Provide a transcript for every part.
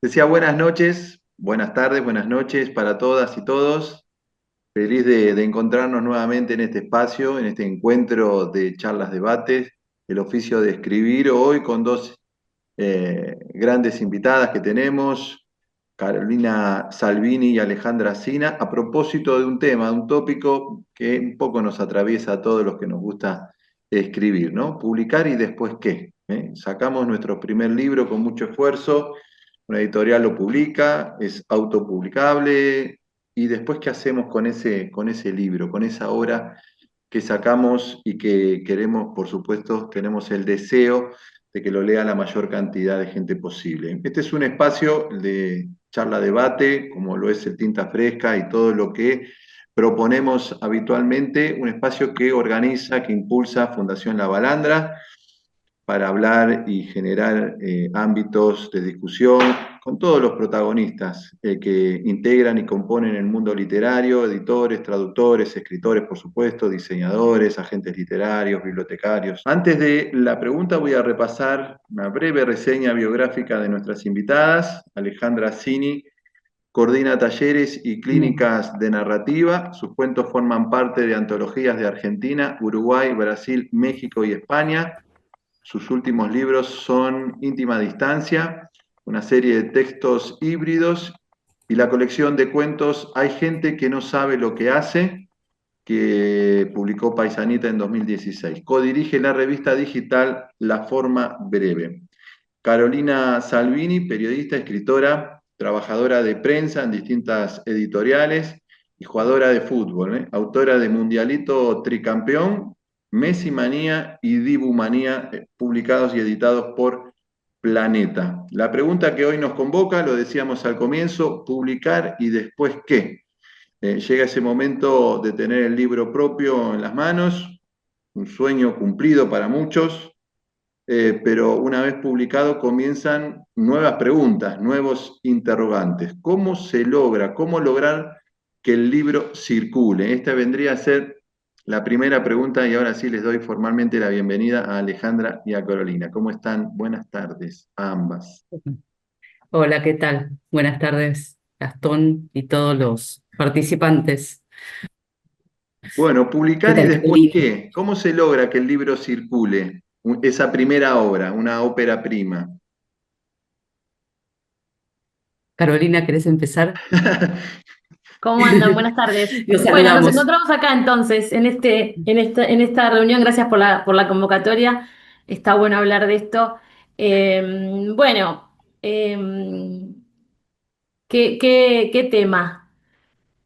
Decía buenas noches, buenas tardes, buenas noches para todas y todos. Feliz de encontrarnos nuevamente en este espacio, en este encuentro de charlas, debates, el oficio de escribir, hoy con dos grandes invitadas que tenemos, Carolina Salvini y Alejandra Sina, a propósito de un tema, de un tópico que un poco nos atraviesa a todos los que nos gusta escribir, ¿no? Publicar y después qué. Sacamos nuestro primer libro con mucho esfuerzo, una editorial lo publica, es autopublicable, y después qué hacemos con ese libro, con esa obra que sacamos y que queremos, por supuesto, tenemos el deseo de que lo lea la mayor cantidad de gente posible. Este es un espacio de charla-debate, como lo es el Tinta Fresca y todo lo que proponemos habitualmente, un espacio que organiza, que impulsa Fundación La Balandra para hablar y generar ámbitos de discusión con todos los protagonistas que integran y componen el mundo literario, editores, traductores, escritores, por supuesto, diseñadores, agentes literarios, bibliotecarios. Antes de la pregunta voy a repasar una breve reseña biográfica de nuestras invitadas. Alejandra Cini coordina talleres y clínicas de narrativa. Sus cuentos forman parte de antologías de Argentina, Uruguay, Brasil, México y España. Sus últimos libros son Íntima Distancia, una serie de textos híbridos, y la colección de cuentos Hay gente que no sabe lo que hace, que publicó Paisanita en 2016. Codirige la revista digital La Forma Breve. Carolina Salvini, periodista, escritora, trabajadora de prensa en distintas editoriales y jugadora de fútbol, autora de Mundialito Tricampeón, Messi Manía y Dibu Manía, publicados y editados por Planeta. La pregunta que hoy nos convoca, lo decíamos al comienzo, publicar y después qué. Llega ese momento de tener el libro propio en las manos, un sueño cumplido para muchos, pero una vez publicado comienzan nuevas preguntas, nuevos interrogantes. ¿Cómo se logra, cómo lograr que el libro circule? Esta vendría a ser la primera pregunta, y ahora sí les doy formalmente la bienvenida a Alejandra y a Carolina. ¿Cómo están? Buenas tardes a ambas. Hola, ¿qué tal? Buenas tardes, Gastón y todos los participantes. Bueno, ¿Qué publicar y tal, después Carolina? qué. ¿Cómo se logra que el libro circule? Esa primera obra, una ópera prima. Carolina, ¿querés empezar? ¿Cómo andan? Buenas tardes. Nos Bueno, nos saludamos. encontramos acá entonces, en esta reunión. Gracias por la convocatoria. Está bueno hablar de esto. Bueno, ¿qué tema?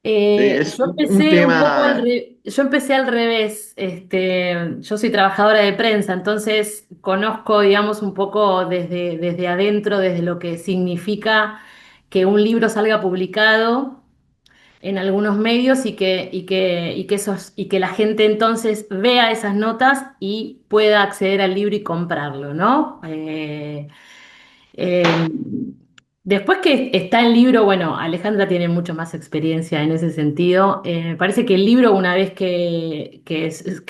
Sí, es Yo un empecé un poco tema. yo empecé al revés. Yo soy trabajadora de prensa, entonces conozco, digamos, un poco desde adentro, desde lo que significa que un libro salga publicado en algunos medios y que la gente entonces vea esas notas y pueda acceder al libro y comprarlo, ¿no? Eh, Después que está el libro, bueno, Alejandra tiene mucho más experiencia en ese sentido. Me parece que el libro, una vez que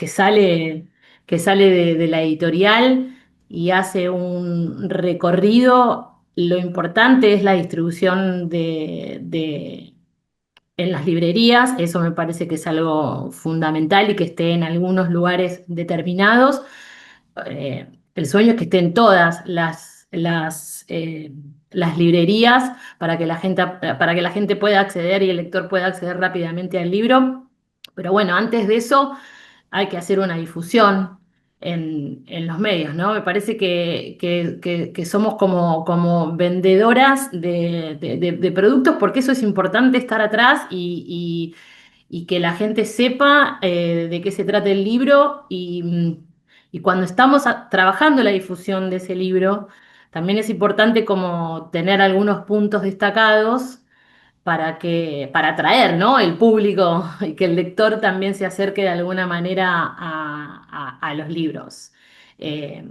sale de la editorial y hace un recorrido, lo importante es la distribución en las librerías. Eso me parece que es algo fundamental y que esté en algunos lugares determinados. El sueño es que estén todas las librerías para que la gente pueda acceder y el lector pueda acceder rápidamente al libro. Pero bueno, antes de eso hay que hacer una difusión en los medios, ¿no? Me parece que somos como vendedoras de productos, porque eso es importante, estar atrás y que la gente sepa de qué se trata el libro y cuando estamos trabajando la difusión de ese libro, también es importante como tener algunos puntos destacados para atraer, ¿no? El público y que el lector también se acerque de alguna manera a los libros. Eh,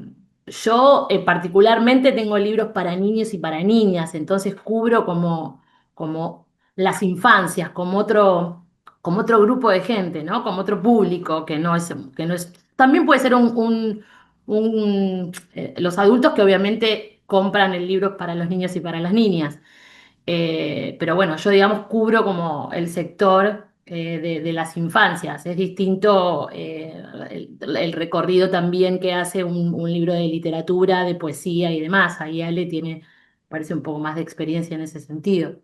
yo particularmente tengo libros para niños y para niñas, entonces cubro como las infancias, como como otro grupo de gente, ¿no? Como otro público que no es, también puede ser los adultos que obviamente compran el libro para los niños y para las niñas. Pero bueno, yo digamos cubro como el sector de las infancias. Es distinto el recorrido también que hace un libro de literatura, de poesía y demás. Ahí Ale tiene, parece un poco más de experiencia en ese sentido.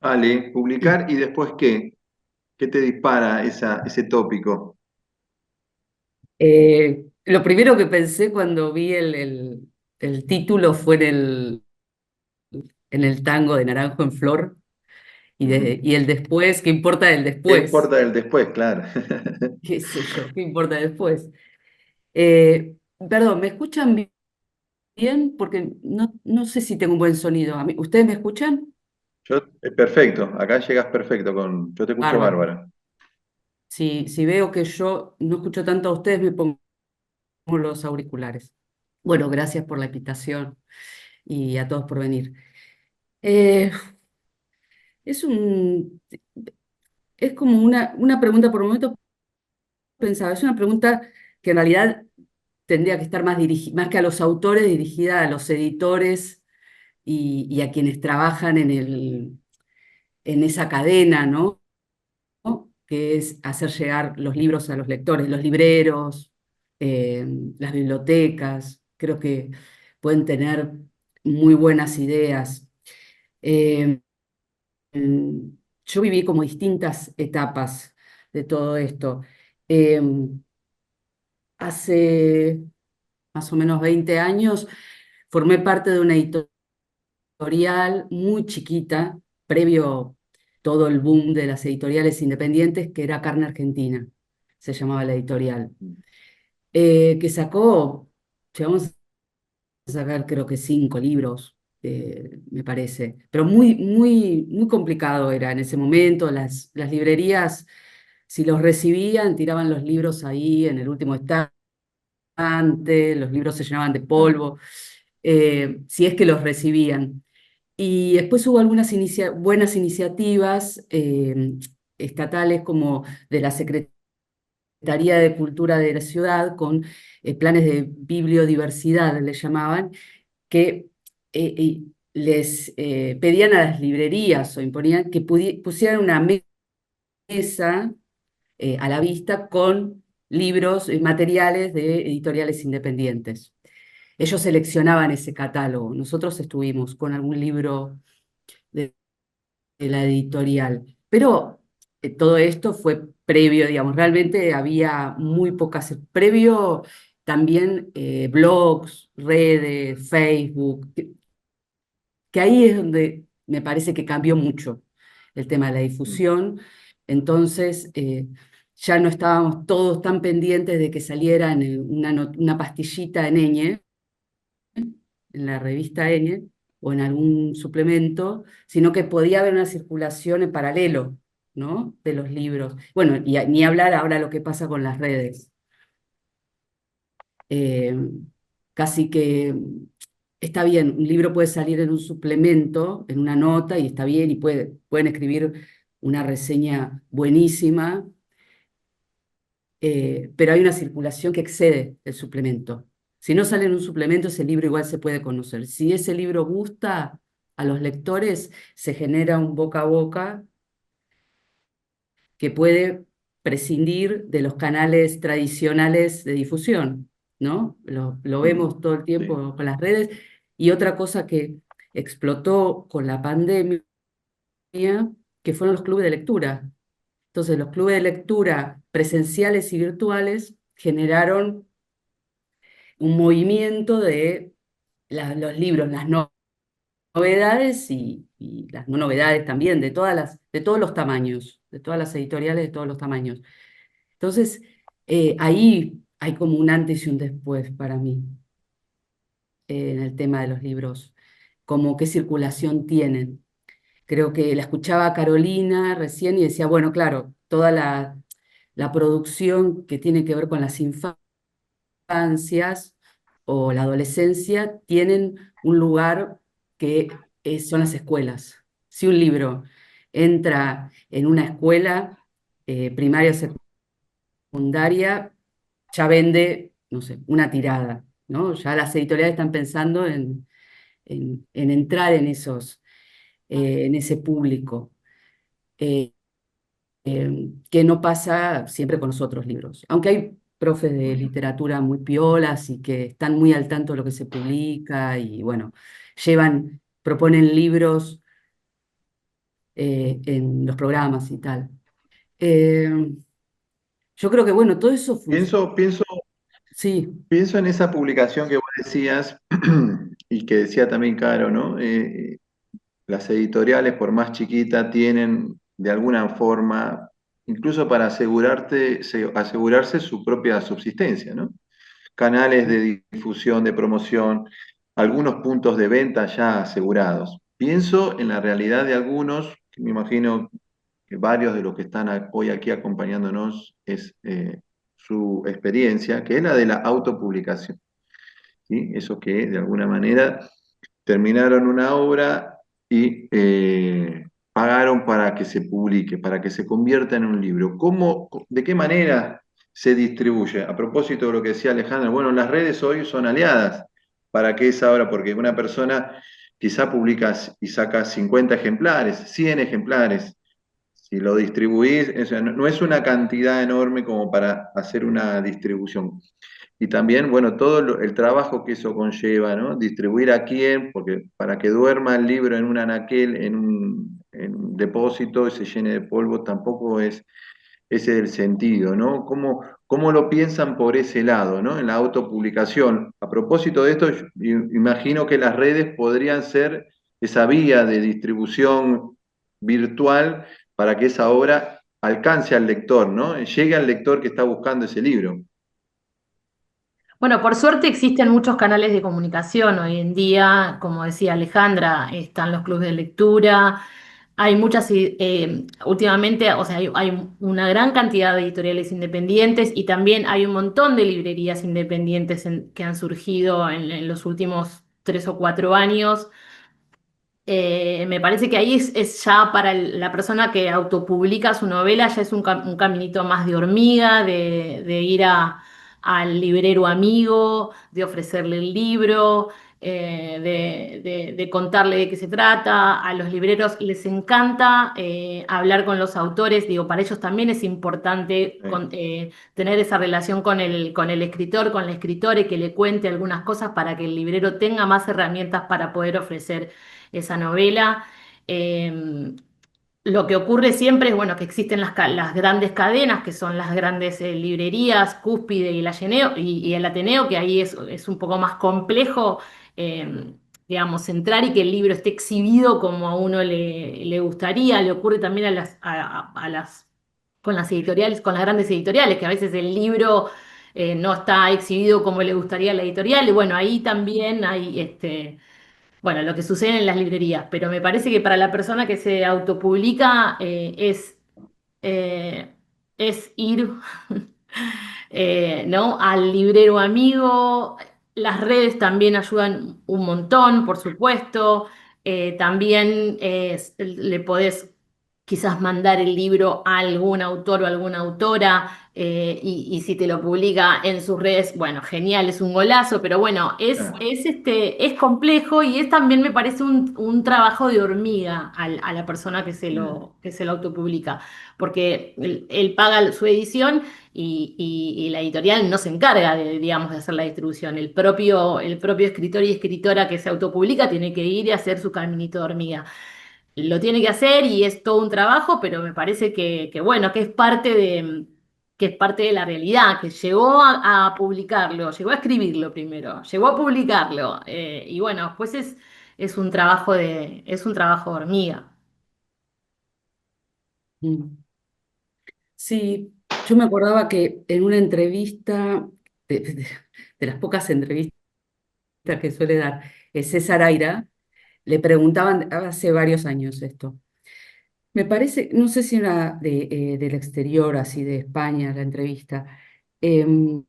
Ale, publicar y después ¿qué? ¿Qué te dispara ese tópico? Lo primero que pensé cuando vi el título fue en el tango de Naranjo en Flor Mm. y el después, ¿qué importa el ¿Qué después? importa del después? Claro. ¿Qué sé yo? ¿Qué importa después? Perdón, ¿me escuchan bien? Porque no sé si tengo un buen sonido. ¿Ustedes me escuchan? Perfecto, acá llegas perfecto yo te escucho Bárbaro. bárbara. Si veo que yo no escucho tanto a ustedes, me pongo los auriculares. Bueno, gracias por la invitación y a todos por venir. Eh, es un, es como una pregunta por momento pensaba, es una pregunta que en realidad tendría que estar más dirigida, más que a los autores, dirigida a los editores y a quienes trabajan en esa cadena, ¿no? Que es hacer llegar los libros a los lectores, los libreros, eh, las bibliotecas, creo que pueden tener muy buenas ideas. Eh, mm, yo viví como distintas etapas de todo esto. Eh, Hace más o menos 20 años formé parte de una editorial muy chiquita, previo todo el boom de las editoriales independientes, que era Carne Argentina, se llamaba la editorial, que sacó, llegamos a sacar creo que 5 libros, me parece, pero muy complicado era en ese momento, las librerías, si los recibían, tiraban los libros ahí en el último estante, los libros se llenaban de Claro. polvo, si es que los recibían. Y después hubo algunas buenas iniciativas estatales como de la Secretaría de Cultura de la ciudad con planes de bibliodiversidad, le llamaban, que les pedían a las librerías o imponían que pusieran una mesa a la vista con libros, materiales de editoriales independientes. Ellos seleccionaban ese catálogo. Nosotros estuvimos con algún libro de la editorial. Pero todo esto fue previo, digamos, realmente había muy pocas, previo también blogs, redes, Facebook, que ahí es donde me parece que cambió mucho el tema de la Mm. difusión. Entonces, ya no estábamos todos tan pendientes de que saliera en una pastillita en Ñ, en la revista N o en algún suplemento, sino que podía haber una circulación en paralelo, ¿no? De los libros. Bueno, y ni hablar ahora lo que pasa con las redes. Eh, Casi que está bien, un libro puede salir en un suplemento, en una nota, y está bien, y pueden escribir una reseña buenísima, pero hay una circulación que excede el suplemento. Si no sale en un suplemento, ese libro igual se puede conocer. Si ese libro gusta a los lectores, se genera un boca a boca que puede prescindir de los canales tradicionales de difusión, ¿no? Lo Mm. vemos todo el Sí. tiempo con las redes. Y otra cosa que explotó con la pandemia, que fueron los clubes de lectura. Entonces, los clubes de lectura presenciales y virtuales generaron un movimiento de los libros, las novedades y las no novedades también, de todos los tamaños, de todas las editoriales de todos los tamaños. Entonces, ahí hay como un antes y un después para mí en el tema de los libros, como qué circulación tienen. Creo que la escuchaba a Carolina recién y decía, bueno, claro, toda la producción que tiene que ver con las infancias o la adolescencia tienen un lugar que son las escuelas. Si un libro entra en una escuela primaria, secundaria, ya vende, no sé, una tirada, ¿no? Ya las editoriales están pensando en entrar en ese público, eh, que no pasa siempre con los otros libros. Aunque hay profes de literatura muy piolas y que están muy al tanto de lo que se publica y bueno, proponen libros en los programas y tal. Eh, yo creo que bueno, todo eso funciona. Pienso Sí. Pienso en esa publicación que vos decías y que decía también Caro, ¿no? Las editoriales, por más chiquitas, tienen de alguna forma, incluso para asegurarse su propia subsistencia, ¿no? Canales de difusión, de promoción, algunos puntos de venta ya asegurados. Pienso en la realidad de algunos, que me imagino que varios de los que están hoy aquí acompañándonos es su experiencia, que es la de la autopublicación. ¿Sí? Eso que de alguna manera terminaron una obra y pagaron para que se publique, para que se convierta en un libro. ¿De qué manera se distribuye? A propósito de lo que decía Alejandra, bueno, las redes hoy son aliadas para que esa obra, porque una persona quizá publica y saca 50 ejemplares, 100 ejemplares. Si lo distribuís, no es una cantidad enorme como para hacer una distribución. Y también, bueno, el trabajo que eso conlleva, ¿no? Distribuir a quién, porque para que duerma el libro en un anaquel, en un depósito y se llene de polvo, tampoco es ese el sentido, ¿no? ¿Cómo lo piensan por ese lado, ¿no? En la autopublicación. A propósito de esto, yo imagino que las redes podrían ser esa vía de distribución virtual para que esa obra alcance al lector, ¿no? Llegue al lector que está buscando ese libro. Bueno, por suerte existen muchos canales de comunicación hoy en día, como decía Alejandra, están los clubes de lectura, hay muchas, últimamente, o sea, hay una gran cantidad de editoriales independientes y también hay un montón de librerías independientes que han surgido en los últimos 3 o 4 años. Me parece que ahí es ya para la persona que autopublica su novela, ya es un caminito más de hormiga, de ir al librero amigo, de ofrecerle el libro, de contarle de qué se trata. A los libreros les encanta hablar con los autores, digo, para ellos también es importante tener esa relación con el escritor, con la escritora y que le cuente algunas cosas para que el librero tenga más herramientas para poder ofrecer esa novela. Eh, lo que ocurre siempre es, bueno, que existen las grandes cadenas, que son las grandes librerías, Cúspide y y el Ateneo, que ahí es un poco más complejo, digamos, entrar y que el libro esté exhibido como a uno le gustaría. Le ocurre también con las editoriales, con las grandes editoriales, que a veces el libro no está exhibido como le gustaría a la editorial. Y bueno, ahí también hay bueno, lo que sucede en las librerías, pero me parece que para la persona que se autopublica eh, es ir ¿no? al librero amigo. Las redes también ayudan un montón, por supuesto. También le podés quizás mandar el libro a algún autor o alguna autora y si te lo publica en sus redes, bueno, genial, es un golazo, pero bueno, es complejo y es también me parece un trabajo de hormiga a la persona que se lo autopublica, porque él paga su edición y la editorial no se encarga de, digamos, de hacer la distribución. El propio escritor y escritora que se autopublica tiene que ir y hacer su caminito de hormiga. Lo tiene que hacer y es todo un trabajo, pero me parece bueno, que es parte de la realidad, que llegó a publicarlo, llegó a escribirlo primero, llegó a publicarlo, y bueno, después es un trabajo de hormiga. Mm. Sí, yo me acordaba que en una entrevista, de las pocas entrevistas que suele dar César Aira, le preguntaban hace varios años esto. Me parece, no sé si era del exterior, así de España, la entrevista, em,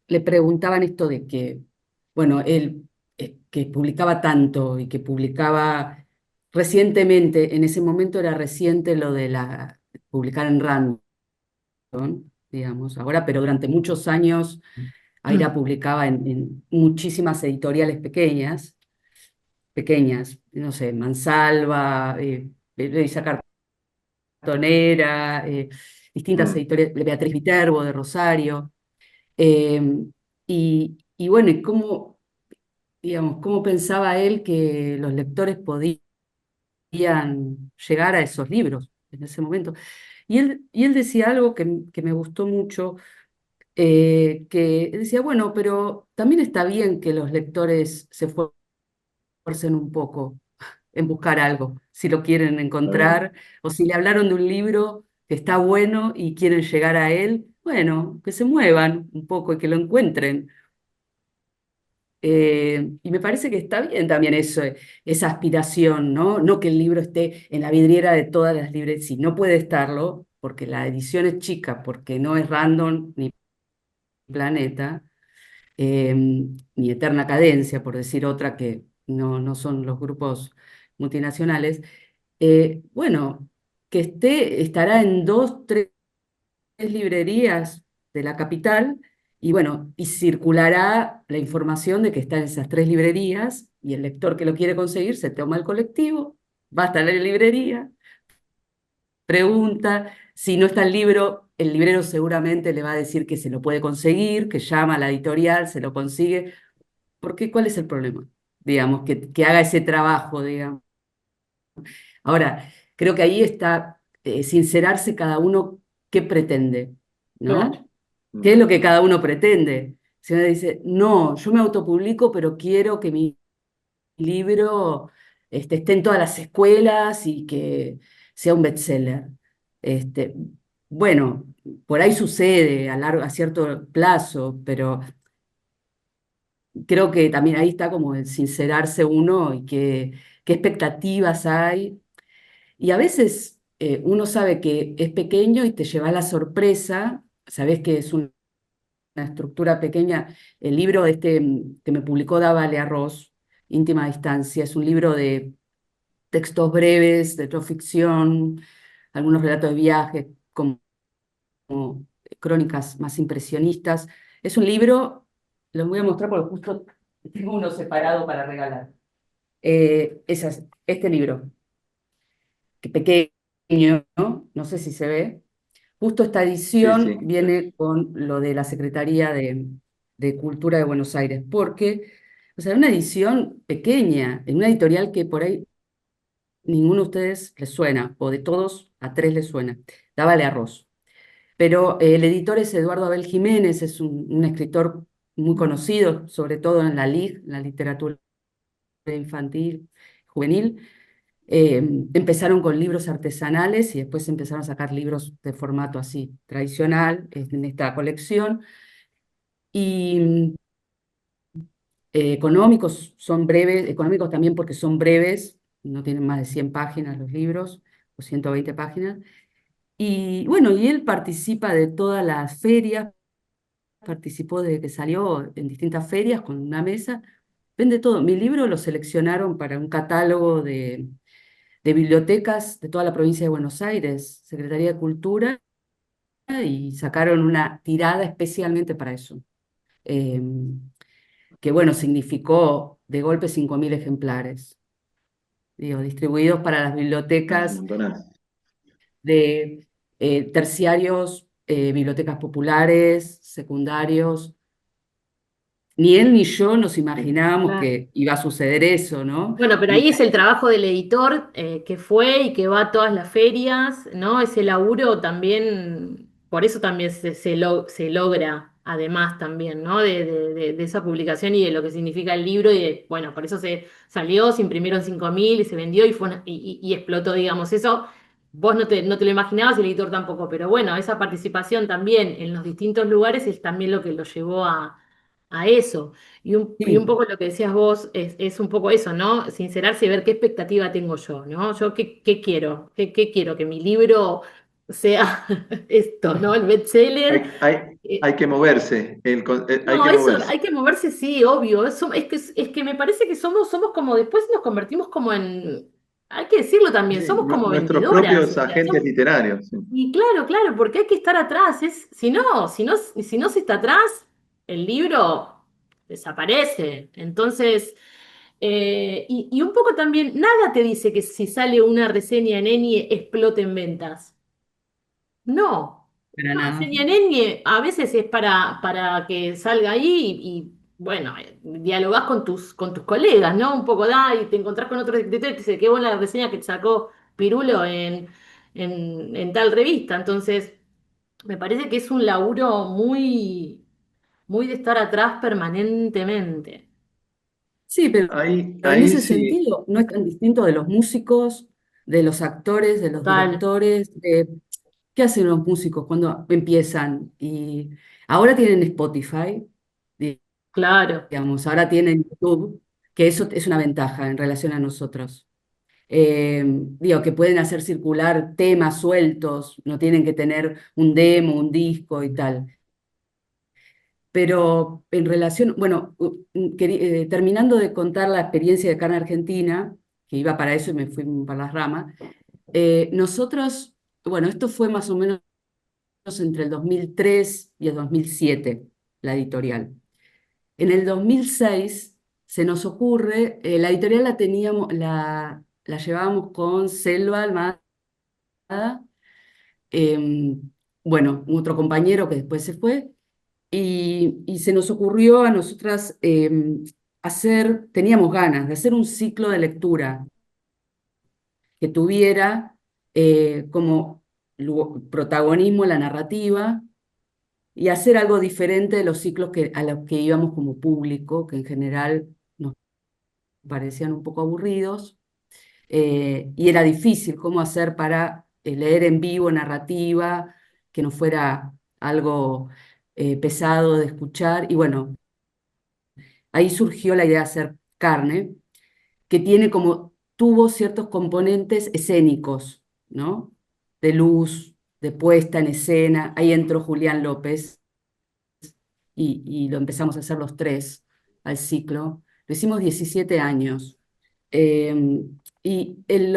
le preguntaban esto de que, bueno, él que publicaba tanto y que publicaba recientemente, en ese momento era reciente lo de publicar en Random, digamos, ahora, pero durante muchos años Aira publicaba en muchísimas editoriales pequeñas, no sé, Mansalva, Revista Cartonera, distintas Mm, editoriales, Beatriz Viterbo de Rosario, eh, y bueno, y cómo, digamos, cómo pensaba él que los lectores podían llegar a esos libros en ese momento. Y él decía algo que me gustó mucho, que decía, bueno, pero también está bien que los lectores se esfuercen un poco en buscar algo, si lo quieren está bien. encontrar, o si le hablaron de un libro que está bueno y quieren llegar a él, bueno, que se muevan un poco y que lo encuentren. Y me parece que está bien también eso, esa aspiración, ¿no? No que el libro esté en la vidriera de todas las librerías, si no puede estarlo, porque la edición es chica, porque no es Random ni Planeta, eh, ni Eterna Cadencia, por decir otra que no son los grupos multinacionales. Bueno, que estará en dos, tres librerías de la capital y bueno, y circulará la información de que está en esas tres librerías y el lector que lo quiere conseguir se toma el colectivo, va hasta la librería, pregunta, si no está el librero seguramente le va a decir que se lo puede conseguir, que llama a la editorial, se lo consigue, porque ¿cuál es el problema? Digamos, que haga ese trabajo, digamos. Ahora, creo que ahí está sincerarse cada uno qué pretende, Claro, ¿no? ¿Qué es Mm. lo que cada uno pretende? Si uno dice, no, yo me autopublico, pero quiero que mi libro esté en todas las escuelas y que sea un bestseller. Este, bueno, por ahí sucede a cierto plazo, pero creo que también ahí está como el sincerarse uno y qué expectativas hay. Y a veces uno sabe que es pequeño y te lleva la sorpresa, sabes que es una estructura pequeña. El libro que me publicó Dávale Arroz, Íntima Distancia, es un libro de textos breves, de no ficción, algunos relatos de viajes, como crónicas más impresionistas. Es un libro, lo voy a mostrar porque justo tengo uno separado para regalar. Este libro, que pequeño, ¿no? No sé si se ve. Justo esta Sí, edición sí. viene con lo de la Secretaría de Cultura de Buenos Aires, porque, o sea, una edición pequeña, en una editorial que por ahí ninguno de ustedes les suena, o de todos a tres les suena, Dávale Arroz. Pero el editor es Eduardo Abel Jiménez, es un escritor muy conocido, sobre todo en la LIG, la literatura infantil, juvenil. Empezaron con libros artesanales y después empezaron a sacar libros de formato así tradicional en esta colección. Y económicos son breves, económicos también porque son breves, no tienen más de 100 páginas los libros, o 120 páginas. Y bueno, y él participa de todas las ferias, participó desde que salió en distintas ferias con una mesa, vende todo. Mi libro lo seleccionaron para un catálogo de bibliotecas de toda la provincia de Buenos Aires, Secretaría de Cultura, y sacaron una tirada especialmente para eso, eh, que bueno, significó de golpe 5.000 ejemplares, digo, distribuidos para las Ah, un bibliotecas montonazo. de terciarios, bibliotecas populares, secundarios. Ni él ni yo nos imaginábamos claro. que iba a suceder eso, ¿no? Bueno, pero ahí es el trabajo del editor que fue y que va a todas las ferias, ¿no? Ese laburo también, por eso también se logra, además también, ¿no? De esa publicación y de lo que significa el libro y bueno, por eso se salió, se imprimieron 5.000 y se vendió y, y explotó, digamos, eso. Vos no te lo imaginabas y el editor tampoco, pero bueno, esa participación también en los distintos lugares es también lo que lo llevó a eso. Y un Sí, poco lo que decías vos es un poco eso, ¿no? Sincerarse y ver qué expectativa tengo yo, ¿no? Yo qué quiero, qué quiero, que mi libro sea esto, ¿no? El bestseller. Hay que moverse, hay No, que eso moverse. hay que moverse, sí, obvio. Eso, es que me parece que somos como, después nos convertimos como en, hay que decirlo también, Sí, somos como nuestros vendedoras, propios o sea, agentes literarios. Sí. y claro, claro, porque hay que estar atrás. Si no se está atrás, el libro desaparece. Entonces, y un poco también, nada te dice que si sale una reseña en Enie explote en ventas. No. para Una nada. reseña en Enie a veces es para que salga ahí bueno, dialogás con tus colegas, ¿no? Un poco da y te encontrás con otro escritor y te dice, qué buena la reseña que sacó Pirulo en tal revista. Entonces, me parece que es un laburo muy, muy de estar atrás permanentemente. Sí, pero en Ahí ese sí, sentido no es tan distinto de los músicos, de los actores, de los Total, directores. ¿Qué hacen los músicos cuando empiezan? Y ahora tienen Spotify, claro. digamos, ahora tienen YouTube, que eso es una ventaja en relación a nosotros. Digo, que pueden hacer circular temas sueltos, no tienen que tener un demo, un disco y tal. Pero en relación, bueno, terminando de contar la experiencia de acá en Argentina, que iba para eso y me fui para las ramas, nosotros, bueno, esto fue más o menos entre el 2003 y el 2007, la editorial. En el 2006 se nos ocurre, la editorial la teníamos, la llevábamos con Selva Almada, bueno, un otro compañero que después se fue, y se nos ocurrió a nosotras teníamos ganas de hacer un ciclo de lectura que tuviera como protagonismo la narrativa y hacer algo diferente de los ciclos a los que íbamos como público, que en general nos parecían un poco aburridos, y era difícil cómo hacer para leer en vivo narrativa, que no fuera algo pesado de escuchar, y bueno, ahí surgió la idea de hacer carne, que tuvo ciertos componentes escénicos, ¿no? De luz, de puesta en escena. Ahí entró Julián López y lo empezamos a hacer los tres al ciclo. Lo hicimos 17 años. Eh, y el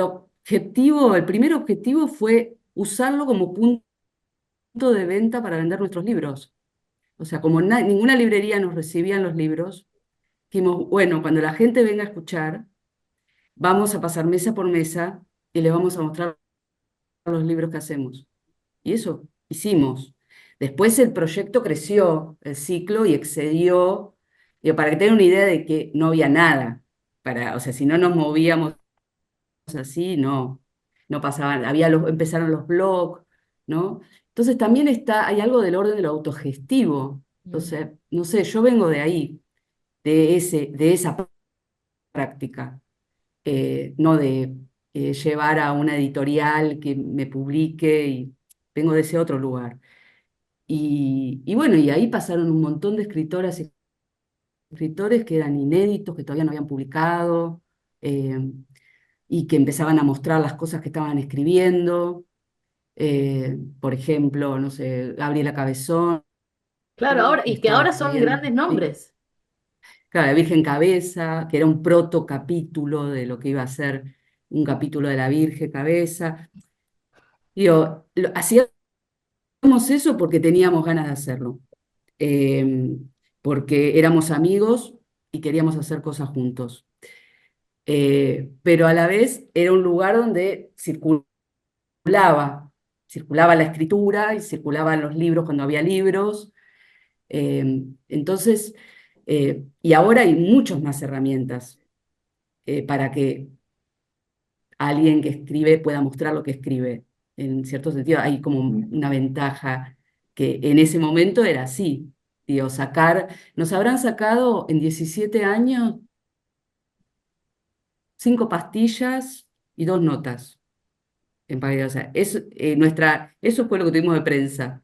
primer objetivo fue usarlo como punto de venta para vender nuestros libros. O sea, como ninguna librería nos recibía los libros, dijimos, bueno, cuando la gente venga a escuchar, vamos a pasar mesa por mesa y les vamos a mostrar los libros que hacemos. Y eso hicimos. Después el proyecto creció, el ciclo, y excedió, digo, para que tengan una idea de que no había nada. O sea, si no nos movíamos así, no pasaban. Empezaron los blogs, ¿no? Entonces también hay algo del orden de lo autogestivo. Mm. Entonces, no sé, yo vengo de ahí, de esa práctica. No de llevar a una editorial que me publique, y vengo de ese otro lugar. Y bueno, y ahí pasaron un montón de escritoras y escritores que eran inéditos, que todavía no habían publicado, eh, y que empezaban a mostrar las cosas que estaban escribiendo. Por ejemplo, no sé, Gabriela Cabezón, Claro, ahora, que y que estaba ahora son escribiendo. grandes Sí. nombres. Claro, la Virgen Cabeza, que era un protocapítulo de lo que iba a ser un capítulo de la Virgen Cabeza. Digo, hacíamos eso porque teníamos ganas de hacerlo, eh, porque éramos amigos y queríamos hacer cosas juntos. Pero a la vez era un lugar donde circulaba la escritura y circulaban los libros cuando había libros. Entonces, y ahora hay muchas más herramientas para que alguien que escribe pueda mostrar lo que escribe. En cierto sentido, hay como una ventaja que en ese momento era así. Digo, nos habrán sacado en 17 años 5 pastillas y 2 notas en Paridad. O sea, eso fue lo que tuvimos de prensa.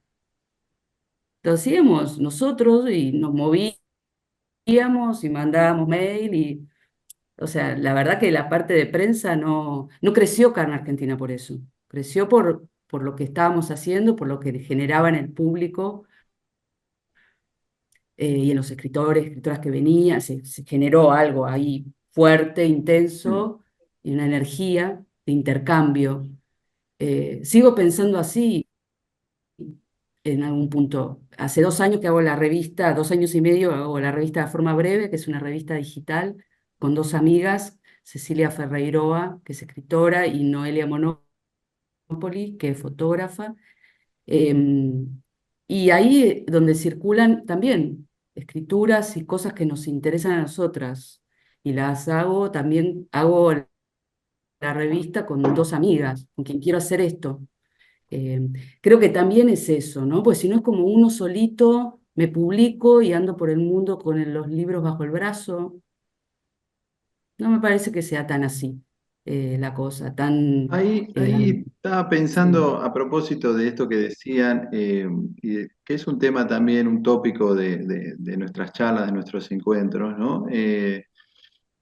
Lo hacíamos nosotros y nos movíamos y mandábamos mail o sea, la verdad que la parte de prensa no creció acá en Argentina por eso. Creció por lo que estábamos haciendo, por lo que generaba en el público, y en los escritores, escritoras que venían. Se generó algo ahí fuerte, Mm. intenso, y una energía de intercambio. Sigo pensando así en algún punto. Hace 2 años que hago la revista, 2 años y medio hago la revista de Forma Breve, que es una revista digital, con dos amigas, Cecilia Ferreiroa, que es escritora, y Noelia Monopoli, que es fotógrafa. Y ahí donde circulan también escrituras y cosas que nos interesan a nosotras. Y las hago, también hago la revista con dos amigas, con quien quiero hacer esto. Eh, Creo que también es eso, ¿no? Pues si no es como uno solito, me publico y ando por el mundo con los libros bajo el brazo. No me parece que sea tan así la cosa, tan... Ahí estaba sí. pensando a propósito de esto que decían, que es un tema también, un tópico de nuestras charlas, de nuestros encuentros, ¿no?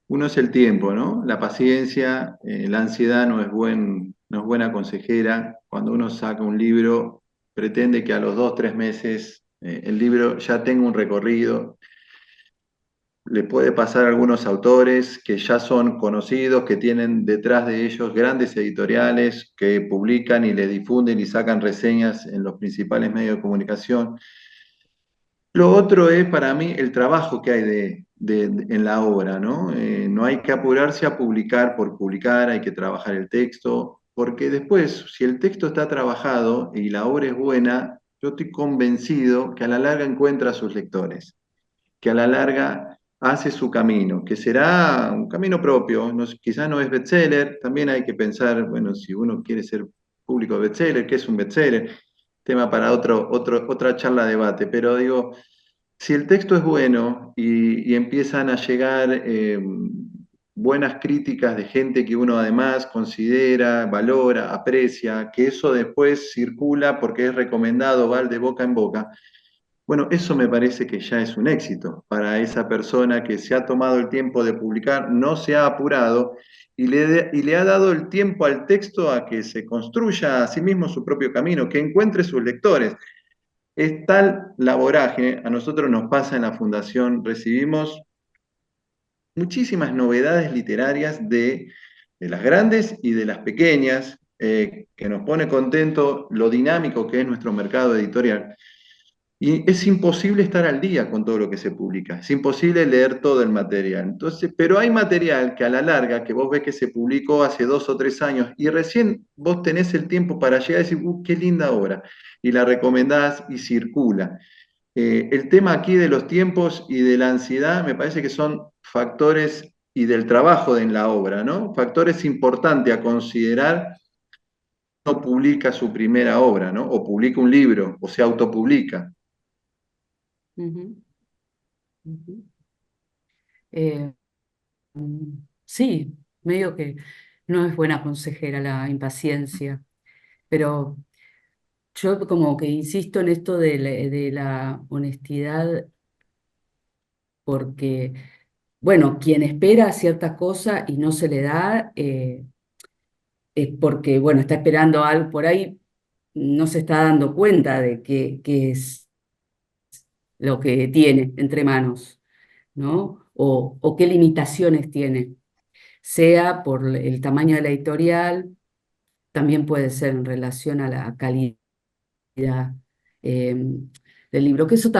Uno es el tiempo, ¿no? La paciencia, la ansiedad no es buena consejera. Cuando uno saca un libro, pretende que a los 2, 3 meses el libro ya tenga un recorrido. Le puede pasar a algunos autores que ya son conocidos, que tienen detrás de ellos grandes editoriales que publican y le difunden y sacan reseñas en los principales medios de comunicación. Lo otro es para mí el trabajo que hay en la obra, ¿no? No hay que apurarse a publicar por publicar, hay que trabajar el texto, porque después, si el texto está trabajado y la obra es buena, yo estoy convencido que a la larga encuentra a sus lectores, que a la larga hace su camino, que será un camino propio, no, quizás no es bestseller, también hay que pensar, bueno, si uno quiere ser público de bestseller, ¿qué es un bestseller? Tema para otra charla de debate, pero digo, si el texto es bueno y empiezan a llegar buenas críticas de gente que uno además considera, valora, aprecia, que eso después circula porque es recomendado, va de boca en boca, bueno, eso me parece que ya es un éxito para esa persona que se ha tomado el tiempo de publicar, no se ha apurado y le ha dado el tiempo al texto a que se construya a sí mismo su propio camino, que encuentre sus lectores. Es tal la vorágine, a nosotros nos pasa en la Fundación, recibimos muchísimas novedades literarias de las grandes y de las pequeñas, que nos pone contento lo dinámico que es nuestro mercado editorial. Y es imposible estar al día con todo lo que se publica, es imposible leer todo el material. Entonces, pero hay material que a la larga, que vos ves que se publicó hace 2 o 3 años y recién vos tenés el tiempo para llegar y decir, qué linda obra, y la recomendás y circula. El tema aquí de los tiempos y de la ansiedad me parece que son factores y del trabajo en la obra, ¿no? Factores importantes a considerar. No publica su primera obra, ¿no? O publica un libro, o se autopublica. Ujú, ujú. Eh, sí, medio que no es buena consejera la impaciencia, pero yo como que insisto en esto de la honestidad, porque, bueno, quien espera cierta cosa y no se le da, es porque, bueno, está esperando algo por ahí, no se está dando cuenta de qué es lo que tiene entre manos, ¿no? O qué limitaciones tiene, sea por el tamaño de la editorial, también puede ser en relación a la calidad eh, del libro, que eso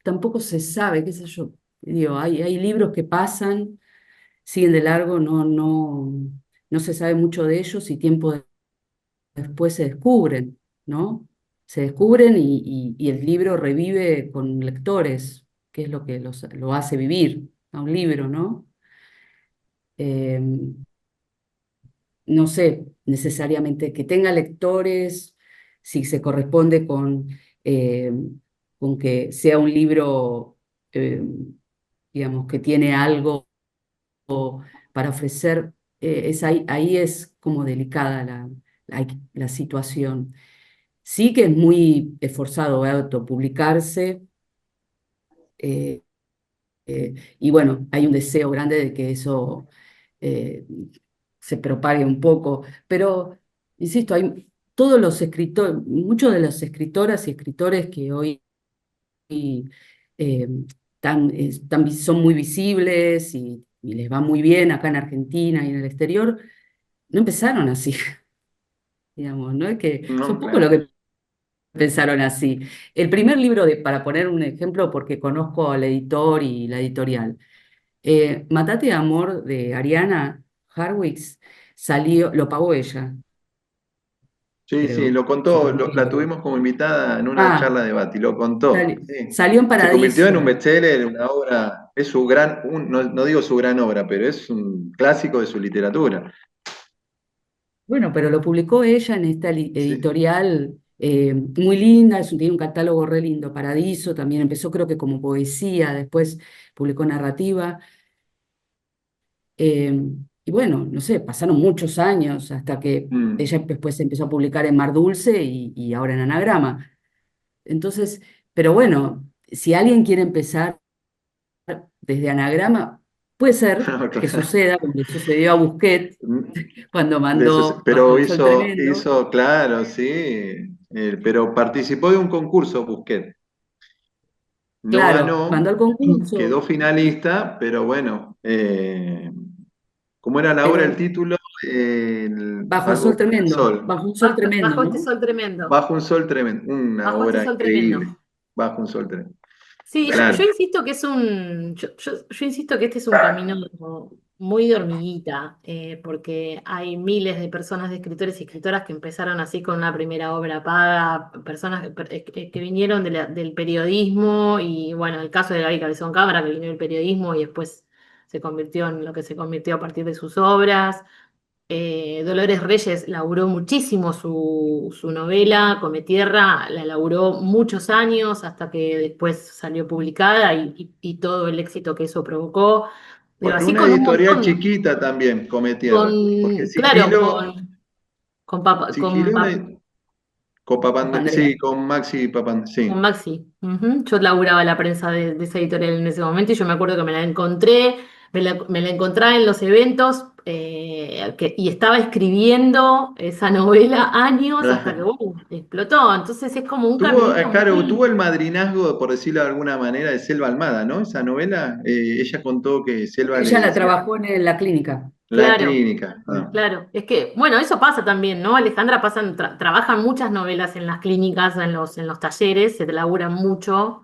tampoco se sabe, qué sé yo. Digo, hay libros que pasan, siguen de largo, no se sabe mucho de ellos y tiempo después se descubren, ¿no? Se descubren y el libro revive con lectores, que es lo que lo hace vivir a un libro, ¿no? Eh, no sé necesariamente que tenga lectores, si se corresponde eh, con que sea un libro, eh, digamos, que tiene algo para ofrecer, ahí es como delicada la situación. Sí que es muy esforzado autopublicarse, eh, y bueno, hay un deseo grande de que eso eh, se propague un poco, pero insisto, hay todos los escritores, muchos de las escritoras y escritores que hoy eh, son muy visibles y les va muy bien acá en Argentina y en el exterior, no empezaron así, digamos, no es que, son No, pocos los claro. que pensaron así. El primer libro, para poner un ejemplo, porque conozco al editor y la editorial, Matate de Amor de Ariana Harwitz salió, lo pagó ella, Sí, sí, creo, lo su contó, propio la libro. tuvimos como invitada en una Ah, charla de debate y lo contó. Sí. salió en Se convirtió en un Paradiso. bestseller, una obra, es su gran, no, no digo su gran obra, pero es un clásico de su literatura. Bueno, pero lo publicó ella en esta Sí. editorial muy linda, tiene un catálogo re lindo, Paradiso, también empezó creo que como poesía, después publicó narrativa. eh, y bueno, no sé, pasaron muchos años hasta que Mm. ella después empezó a publicar en Mar Dulce y ahora en Anagrama. Entonces, pero bueno, si alguien quiere empezar desde Anagrama, puede ser que Claro. suceda, como le sucedió a Busquets cuando mandó Bajo Pero el Sol hizo, Tremendo. hizo, claro, sí, pero participó de un concurso, Busquets. No Claro, mandó ganó, al concurso, quedó finalista, pero bueno, ¿cómo era la obra, el pero título? bajo el sol Algo con el tremendo, sol. bajo un sol tremendo, Bajo este ¿no? sol tremendo. Bajo un sol tremendo, una Bajo este obra sol tremendo. increíble. Bajo un sol tremendo. Sí, yo Claro. insisto que es yo insisto que este es un camino muy de hormiguita, porque hay miles de personas, de escritores y escritoras que empezaron así con una primera obra paga, personas que vinieron del periodismo y bueno, el caso de Gaby Cabezón Cámara, que vino del periodismo y después se convirtió en lo que se convirtió a partir de sus obras. Dolores Reyes laburó muchísimo su novela, Come Tierra, la laburó muchos años hasta que después salió publicada y todo el éxito que eso provocó. Digo, Con así una con un editorial montón, chiquita también, Come Tierra. Porque claro, Sigilo, Papandrea. sí, con Maxi Papan, con sí. Maxi. Ujú. Yo laburaba la prensa de esa editorial en ese momento y yo me acuerdo que me la encontré, me la encontraba en los eventos y estaba escribiendo esa novela años hasta que bueno, explotó. Entonces es como un Tuvo, caminito claro, tuvo muy... el madrinazgo, por decirlo de alguna manera, de Selva Almada, ¿no? Esa novela, ella contó que Selva le Ella la decía, trabajó en la clínica. la Claro, clínica. Ah. claro. Es que, bueno, eso pasa también, ¿no? Alejandra trabajan muchas novelas en las clínicas, en los talleres, se laburan mucho.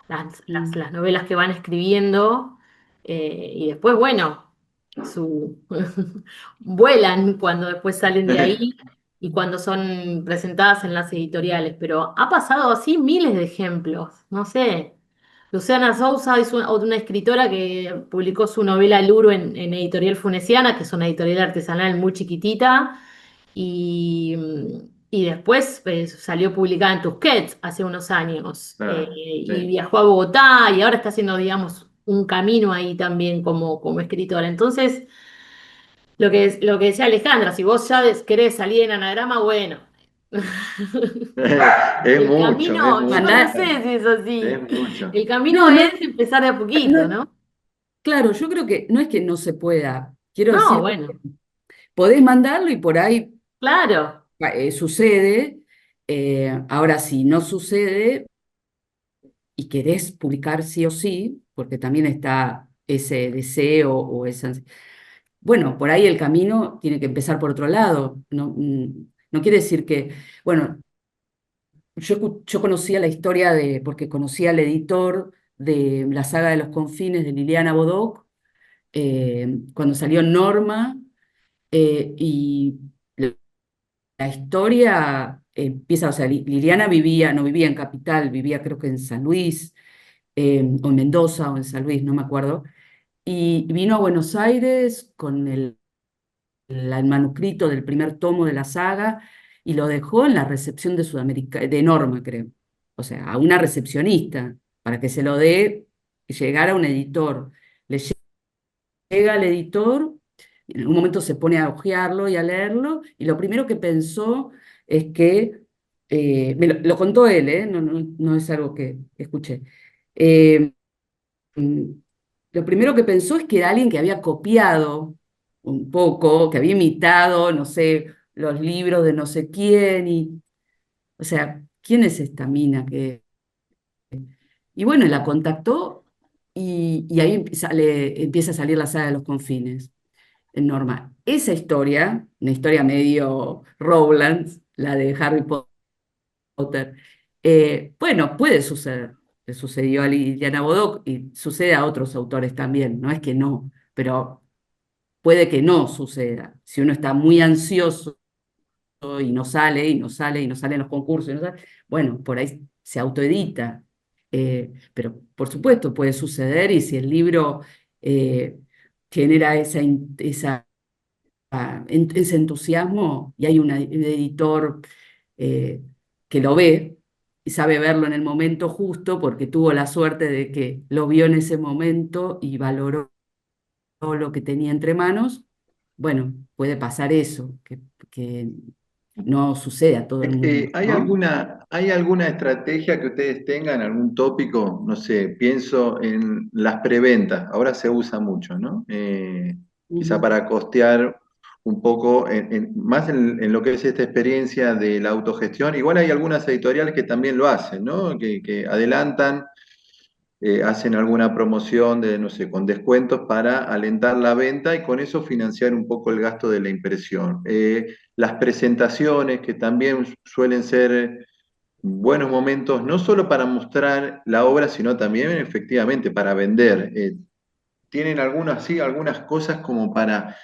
Mm. Las novelas que van escribiendo y después, bueno, su vuelan cuando después salen de ahí y cuando son presentadas en las editoriales, pero ha pasado así miles de ejemplos, no sé. Luciana Sousa es una escritora que publicó su novela Luro en Editorial Funesiana, que es una editorial artesanal muy chiquitita, y, y después salió publicada en Tusquets hace unos años Claro, y sí. viajó a Bogotá y ahora está haciendo, digamos, un camino ahí también como escritora. Entonces, lo que decía Alejandra, si vos ya querés salir en anagrama, bueno. Es El mucho, es camino, yo mucho, no Mandá, sé si es es así. mucho. El camino no, no, es empezar de a poquito, no, ¿no? claro, yo creo que no es que no se pueda. Quiero No, decir, bueno, podés mandarlo y por ahí claro. sucede. Ahora, si no sucede y querés publicar sí o sí, porque también está ese deseo o esa... Bueno, por ahí el camino tiene que empezar por otro lado. No, no quiere decir que, bueno, yo conocía la historia porque conocía al editor de la saga de los confines de Liliana Bodoc, cuando salió Norma, y la historia empieza, o sea, Liliana vivía, no vivía en Capital, vivía creo que en San Luis, o en Mendoza o en San Luis, no me acuerdo, y vino a Buenos Aires con el manuscrito del primer tomo de la saga y lo dejó en la recepción de Sudamérica, de Norma, creo. O sea, a una recepcionista, para que se lo dé, y llegara a un editor. Le llega al editor, y en algún momento se pone a hojearlo y a leerlo, y lo primero que pensó es que, lo contó él, no, no es algo que escuché. Eh, mm, lo primero que pensó es que era alguien que había copiado un poco, que había imitado, no sé, los libros de no sé quién, o sea, ¿quién es esta mina que... Y bueno, la contactó y ahí empieza a salir la saga de los confines. normal. Esa historia, una historia medio Rowland, la de Harry Potter, bueno, puede suceder. Le sucedió a Liliana Bodoc y sucede a otros autores también, no es que no, pero puede que no suceda. Si uno está muy ansioso y no sale, y no sale, y no sale en los concursos, y no sale, bueno, por ahí se autoedita. Pero por supuesto puede suceder y si el libro genera ese entusiasmo y hay un editor eh, que lo ve y sabe verlo en el momento justo porque tuvo la suerte de que lo vio en ese momento y valoró lo que tenía entre manos, bueno, puede pasar eso, que no sucede a todo el mundo, ¿no? Hay alguna estrategia que ustedes tengan, algún tópico? No sé, pienso en las preventas, ahora se usa mucho, ¿no? Quizá Ujú, para costear un poco, más en lo que es esta experiencia de la autogestión. Igual hay algunas editoriales que también lo hacen, ¿no? Que adelantan, hacen alguna promoción de, no sé, con descuentos para alentar la venta y con eso financiar un poco el gasto de la impresión. Las presentaciones, que también suelen ser buenos momentos, no solo para mostrar la obra, sino también efectivamente para vender. Tienen algunas, sí, algunas cosas como para,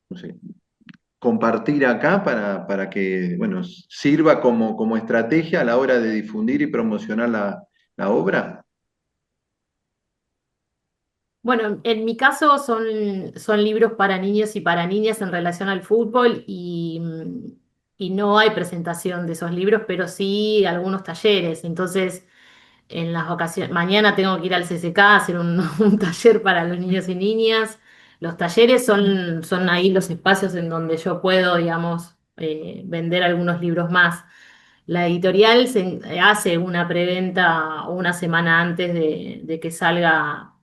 no sé, compartir acá para que, bueno, sirva como estrategia a la hora de difundir y promocionar la obra. Bueno, en mi caso son libros para niños y para niñas en relación al fútbol y no hay presentación de esos libros, pero sí algunos talleres. Entonces, en las ocasiones, mañana tengo que ir al CCK a hacer un taller para los niños y niñas. Los talleres son ahí los espacios en donde yo puedo, digamos, vender algunos libros más. La editorial hace una preventa una semana antes de que salga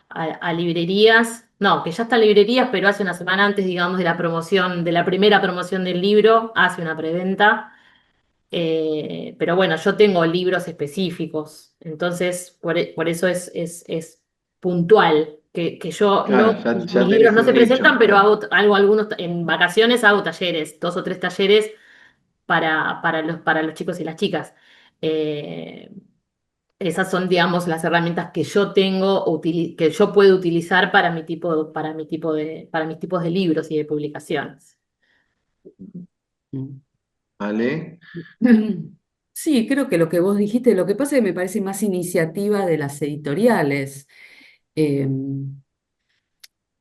a librerías, no, que ya está en librerías, pero hace una semana antes, digamos, de la promoción, de la primera promoción del libro, hace una preventa. Pero bueno, yo tengo libros específicos, entonces por eso es puntual, que yo no, Claro, ya mis libros tenés no un se presentan, nicho, pero claro. hago algunos, en vacaciones hago talleres, 2 o 3 talleres para los chicos y las chicas. Eh, Esas son, digamos, las herramientas que yo tengo, que yo puedo utilizar para mis tipos de libros y de publicaciones. Mm. ¿Vale? Sí, creo que lo que vos dijiste, lo que pasa es que me parece más iniciativa de las editoriales. Eh,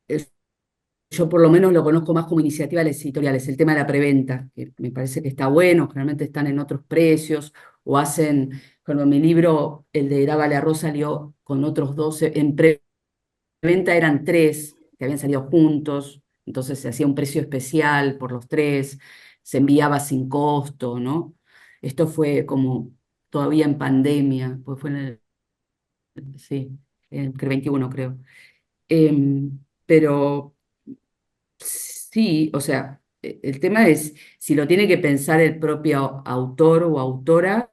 es- yo por lo menos lo conozco más como iniciativa de las editoriales, el tema de la preventa, que me parece que está bueno, generalmente están en otros precios o hacen, cuando mi libro, el de Dávale Arroz, salió con otros 12 en preventa eran tres que habían salido juntos, entonces se hacía un precio especial por los tres, se enviaba sin costo, ¿no? Esto fue como todavía en pandemia, pues fue en sí, en el 21 creo. Pero sí, o sea, el tema es si lo tiene que pensar el propio autor o autora,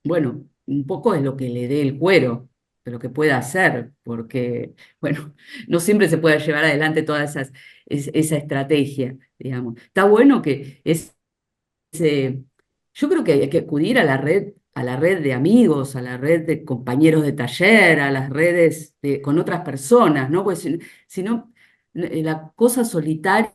bueno, un poco es lo que le dé el cuero, de lo que pueda hacer, porque, bueno, no siempre se puede llevar adelante toda esa estrategia, digamos. Está bueno que yo creo que hay que acudir a la red de amigos, a la red de compañeros de taller, a las redes con otras personas, ¿no? Pues si no, la cosa solitaria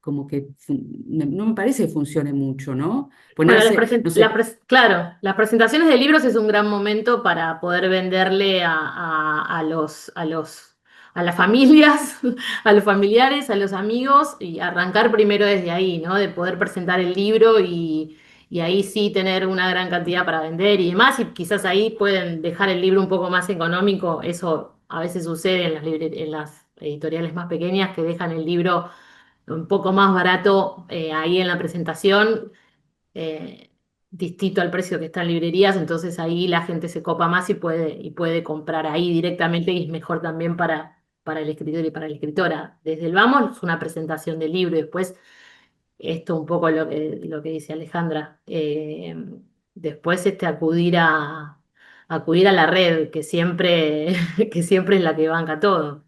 como que no me parece que funcione mucho, ¿no? Bueno, Ponerse, no sé. claro, las presentaciones de libros es un gran momento para poder venderle a las familias, a los familiares, a los amigos y arrancar primero desde ahí, ¿no? De poder presentar el libro y ahí sí tener una gran cantidad para vender y demás. Y quizás ahí pueden dejar el libro un poco más económico. Eso a veces sucede en las editoriales más pequeñas que dejan el libro un poco más barato ahí en la presentación, eh, distinto al precio que está en librerías, entonces ahí la gente se copa más y puede comprar ahí directamente y es mejor también para el escritor y para la escritora. Desde el vamos es una presentación del libro y después esto un poco lo que dice Alejandra. Después acudir a la red, que siempre, que siempre es la que banca todo.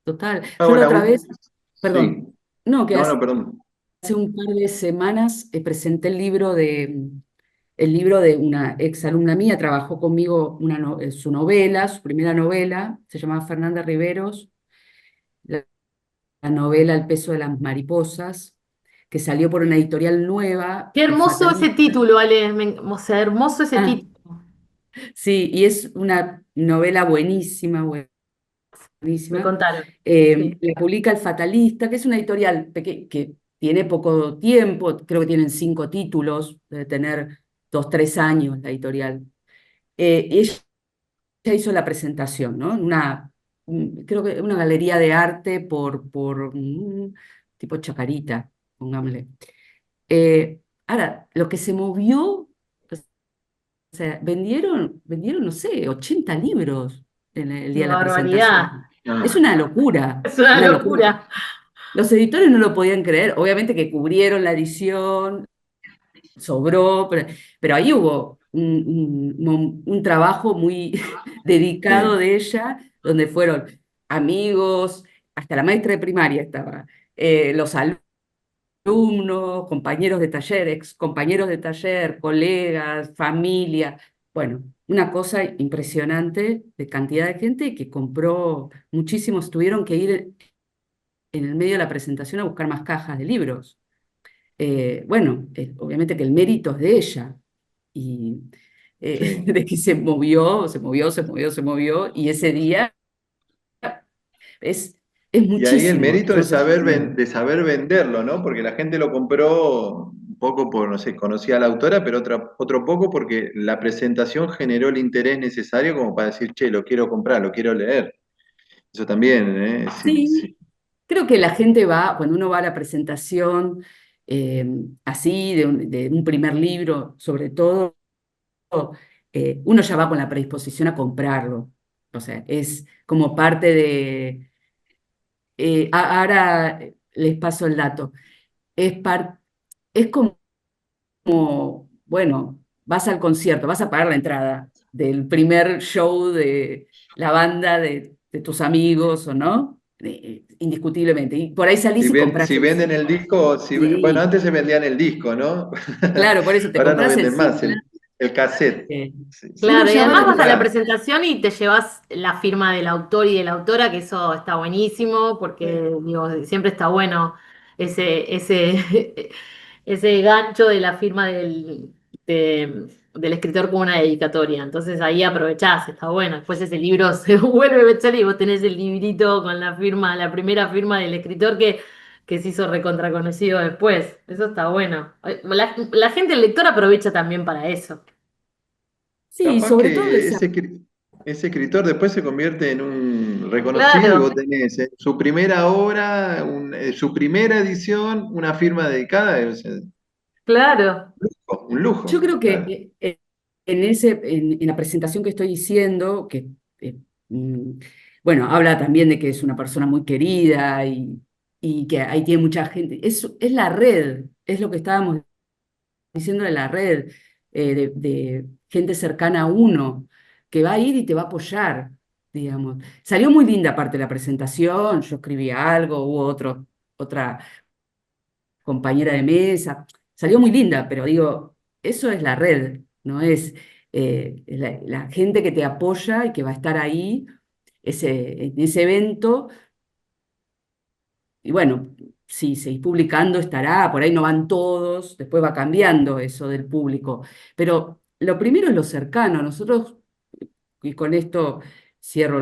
total. Ah, Yo la bueno, otra vez, sí. perdón, no, que No, no, perdón. hace un par de semanas presenté el libro de una ex alumna mía, trabajó conmigo su novela, su primera novela, se llamaba Fernanda Riveros, la novela El peso de las mariposas, que salió por una editorial nueva, Qué hermoso ese Fatalista. título, Ale. O sea, hermoso ese Ah, título. sí, y es una novela buenísima, Me buenísima. contaron. Sí. La publica El Fatalista, que es una editorial que tiene poco tiempo, creo que tienen 5 títulos, debe tener 2, 3 años la editorial. Ella hizo la presentación, ¿no? Creo que una galería de arte por tipo Chacarita, pongámosle. Ahora, lo que se movió, o sea, vendieron, no sé, 80 libros en el Qué día de la barbaridad. presentación. Es Ah, una locura, Es una una locura. locura. Los editores no lo podían creer, obviamente que cubrieron la edición, sobró, pero ahí hubo un trabajo muy dedicado sí, de ella, donde fueron amigos, hasta la maestra de primaria estaba, los alumnos, compañeros de taller, ex compañeros de taller, colegas, familia. Bueno, una cosa impresionante de cantidad de gente que compró muchísimos, tuvieron que ir en el medio de la presentación a buscar más cajas de libros. Bueno, obviamente que el mérito es de ella y sí. de que se movió, se movió, se movió, se movió y ese día es, es Y ahí el muchísimo. mérito Yo no sé si tiene. de saber venderlo, ¿no? Porque la gente lo compró un poco por, no sé, conocía a la autora, pero otro poco porque la presentación generó el interés necesario como para decir, che, lo quiero comprar, lo quiero leer. Eso también, ¿eh? Sí, Sí, sí, creo que la gente va, cuando uno va a la presentación eh, así, de un primer libro, sobre todo, uno ya va con la predisposición a comprarlo. O sea, es como parte de. Ahora les paso el dato. Es como, bueno, vas al concierto, vas a pagar la entrada del primer show de la banda de tus amigos o no, indiscutiblemente. Y por ahí salís y compras Si venden el disco, bueno, sí, antes se vendían el disco, ¿no? claro, por eso te Ahora no compras el venden más single. el cassette. eh, Sí, sí, Uno Claro, y ya va además es vas a la verdad. presentación y te llevas la firma del autor y de la autora, que eso está buenísimo, porque digo, siempre está bueno ese, ese gancho de la firma del escritor con una dedicatoria. Entonces ahí aprovechás, está bueno. Después ese libro se vuelve bestseller y vos tenés el librito con la firma, la primera firma del escritor que se hizo recontra conocido después. Eso está bueno. La gente, el lector aprovecha también para eso. Sí, Capaz sobre todo que esa. ese escritor después se convierte en un reconocido y Claro. vos tenés su primera obra, su primera edición, una firma dedicada, o sea, Claro, un Yo lujo, creo claro. que en la presentación que estoy diciendo, eh, mm, bueno, habla también de que es una persona muy querida y que ahí tiene mucha gente. Es la red, es lo que estábamos diciendo de la red, de gente cercana a uno, que va a ir y te va a apoyar, digamos. Salió muy linda aparte la presentación, yo escribí algo, hubo otra compañera de mesa. Salió muy linda, pero digo, eso es la red, no es la gente que te apoya y que va a estar ahí en ese evento. Y bueno, si seguís publicando estará, por ahí no van todos, después va cambiando eso del público. Pero lo primero es lo cercano. Nosotros, y con esto cierro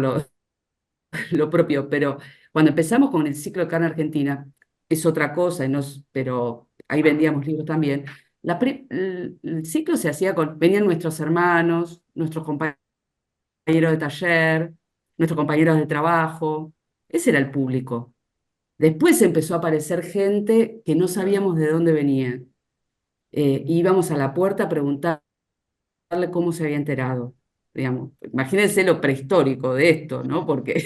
lo propio, pero cuando empezamos con el ciclo de carne argentina, es otra cosa, pero ahí vendíamos libros también. El ciclo se hacía venían nuestros hermanos, nuestros compañeros de taller, nuestros compañeros de trabajo, ese era el público. Después empezó a aparecer gente que no sabíamos de dónde venía. Íbamos a la puerta a preguntarle cómo se había enterado. Digamos, imagínense lo prehistórico de esto, ¿no? Porque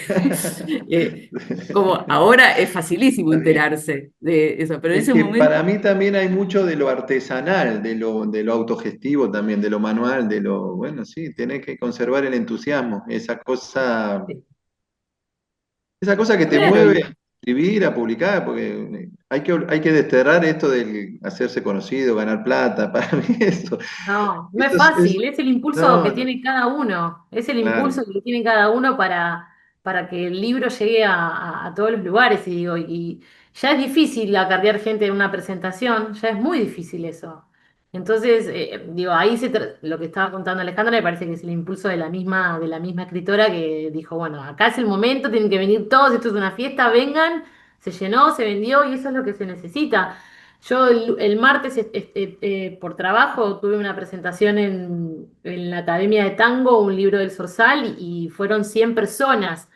como ahora es facilísimo enterarse de eso, pero en Es ese que momento, para mí también hay mucho de lo artesanal, de lo autogestivo también, de lo manual, bueno, sí, tenés que conservar el entusiasmo, esa cosa esa cosa que te Claro, mueve a escribir, a publicar, porque hay que desterrar esto del hacerse conocido, ganar plata, para mí eso, no, no es esto fácil, es el impulso que no, no, tiene cada uno, es el claro, impulso que tiene cada uno para que el libro llegue a todos los lugares, y digo, y ya es difícil acarrear gente en una presentación, ya es muy difícil eso. Entonces, digo, lo que estaba contando Alejandra me parece que es el impulso de la misma escritora que dijo, bueno, acá es el momento, tienen que venir todos, esto es una fiesta, vengan, se llenó, se vendió y eso es lo que se necesita. Yo el martes por trabajo tuve una presentación en la Academia de Tango, un libro del Sorsal, y fueron 100 personas.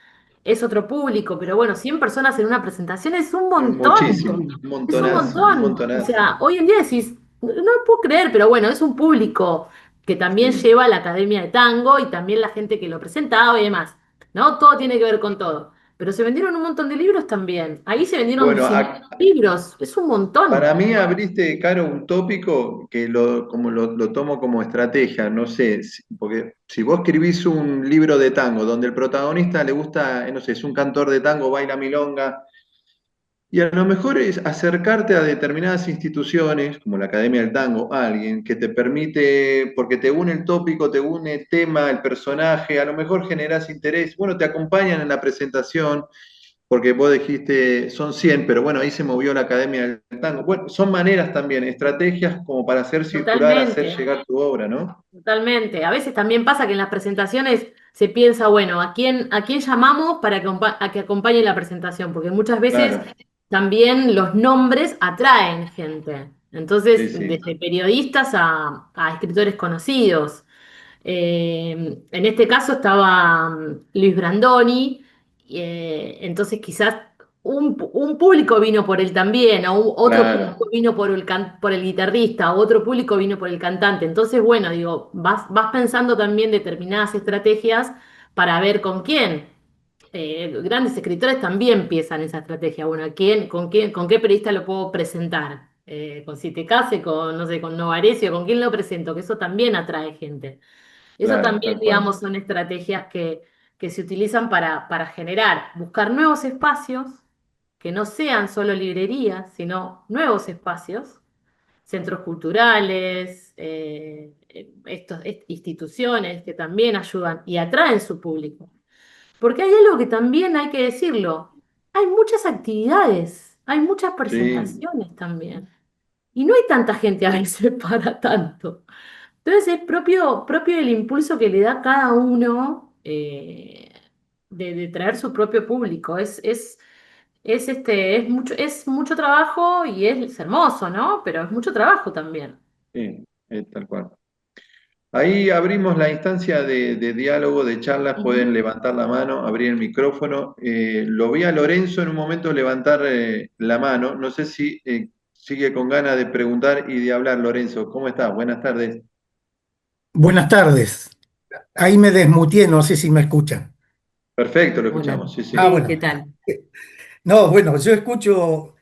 Es otro público, pero bueno, 100 personas en una presentación es un montón. muchísimo, un Es un montonazo, un montón. O montonazo, sea, hoy en día decís, no lo puedo creer, pero bueno, es un público que también sí. lleva a la Academia de Tango y también la gente que lo presentaba y demás. ¿No? Todo tiene que ver con todo. Pero se vendieron un montón de libros también. Ahí se vendieron Bueno, 100 libros. Es un para montón. mí abriste, Caro, un tópico que lo tomo como estrategia, no sé, porque si vos escribís un libro de tango donde el protagonista le gusta, no sé, es un cantor de tango, baila milonga, y a lo mejor es acercarte a determinadas instituciones, como la Academia del Tango, a alguien que te permite, porque te une el tópico, te une el tema, el personaje, a lo mejor generas interés, bueno, te acompañan en la presentación, porque vos dijiste, son 100 pero bueno, ahí se movió la Academia del Tango. Bueno, son maneras también, estrategias como para hacer circular, hacer Totalmente, llegar tu obra, ¿no? totalmente. A veces también pasa que en las presentaciones se piensa, bueno, a quién llamamos para que, a que acompañe la presentación? Porque muchas veces Claro, también los nombres atraen gente. sí, Entonces, sí, desde periodistas a escritores conocidos. En este caso estaba Luis Brandoni, entonces quizás un público vino por él también, o otro claro, público vino por el guitarrista, o otro público vino por el cantante. Entonces, bueno, digo, vas pensando también determinadas estrategias para ver con quién. Grandes escritores también empiezan esa estrategia. Bueno, con qué periodista lo puedo presentar? Con Siete Case, con, no sé, con Novarecio, ¿con quién lo presento? Que eso también atrae gente. Eso claro, también, tal cual. digamos, son estrategias que se utilizan para generar, buscar nuevos espacios que no sean solo librerías, sino nuevos espacios, centros culturales, instituciones que también ayudan y atraen su público. Porque hay algo que también hay que decirlo, hay muchas actividades, hay muchas Sí, presentaciones también, y no hay tanta gente a veces para tanto. Entonces es propio el impulso que le da cada uno de traer su propio público. Es mucho trabajo y es hermoso, ¿no? Pero es mucho trabajo también. sí, tal cual. Ahí abrimos la instancia de diálogo, de charlas, pueden Ujú. levantar la mano, abrir el micrófono. Lo vi a Lorenzo en un momento levantar la mano. No sé si sigue con ganas de preguntar y de hablar, Lorenzo. ¿Cómo estás? Buenas tardes. Buenas tardes. Ahí me desmuteé, no sé si me escuchan. Perfecto, lo Hola. escuchamos, sí, Ah, sí. Sí, ¿qué bueno. tal? No, bueno, yo escucho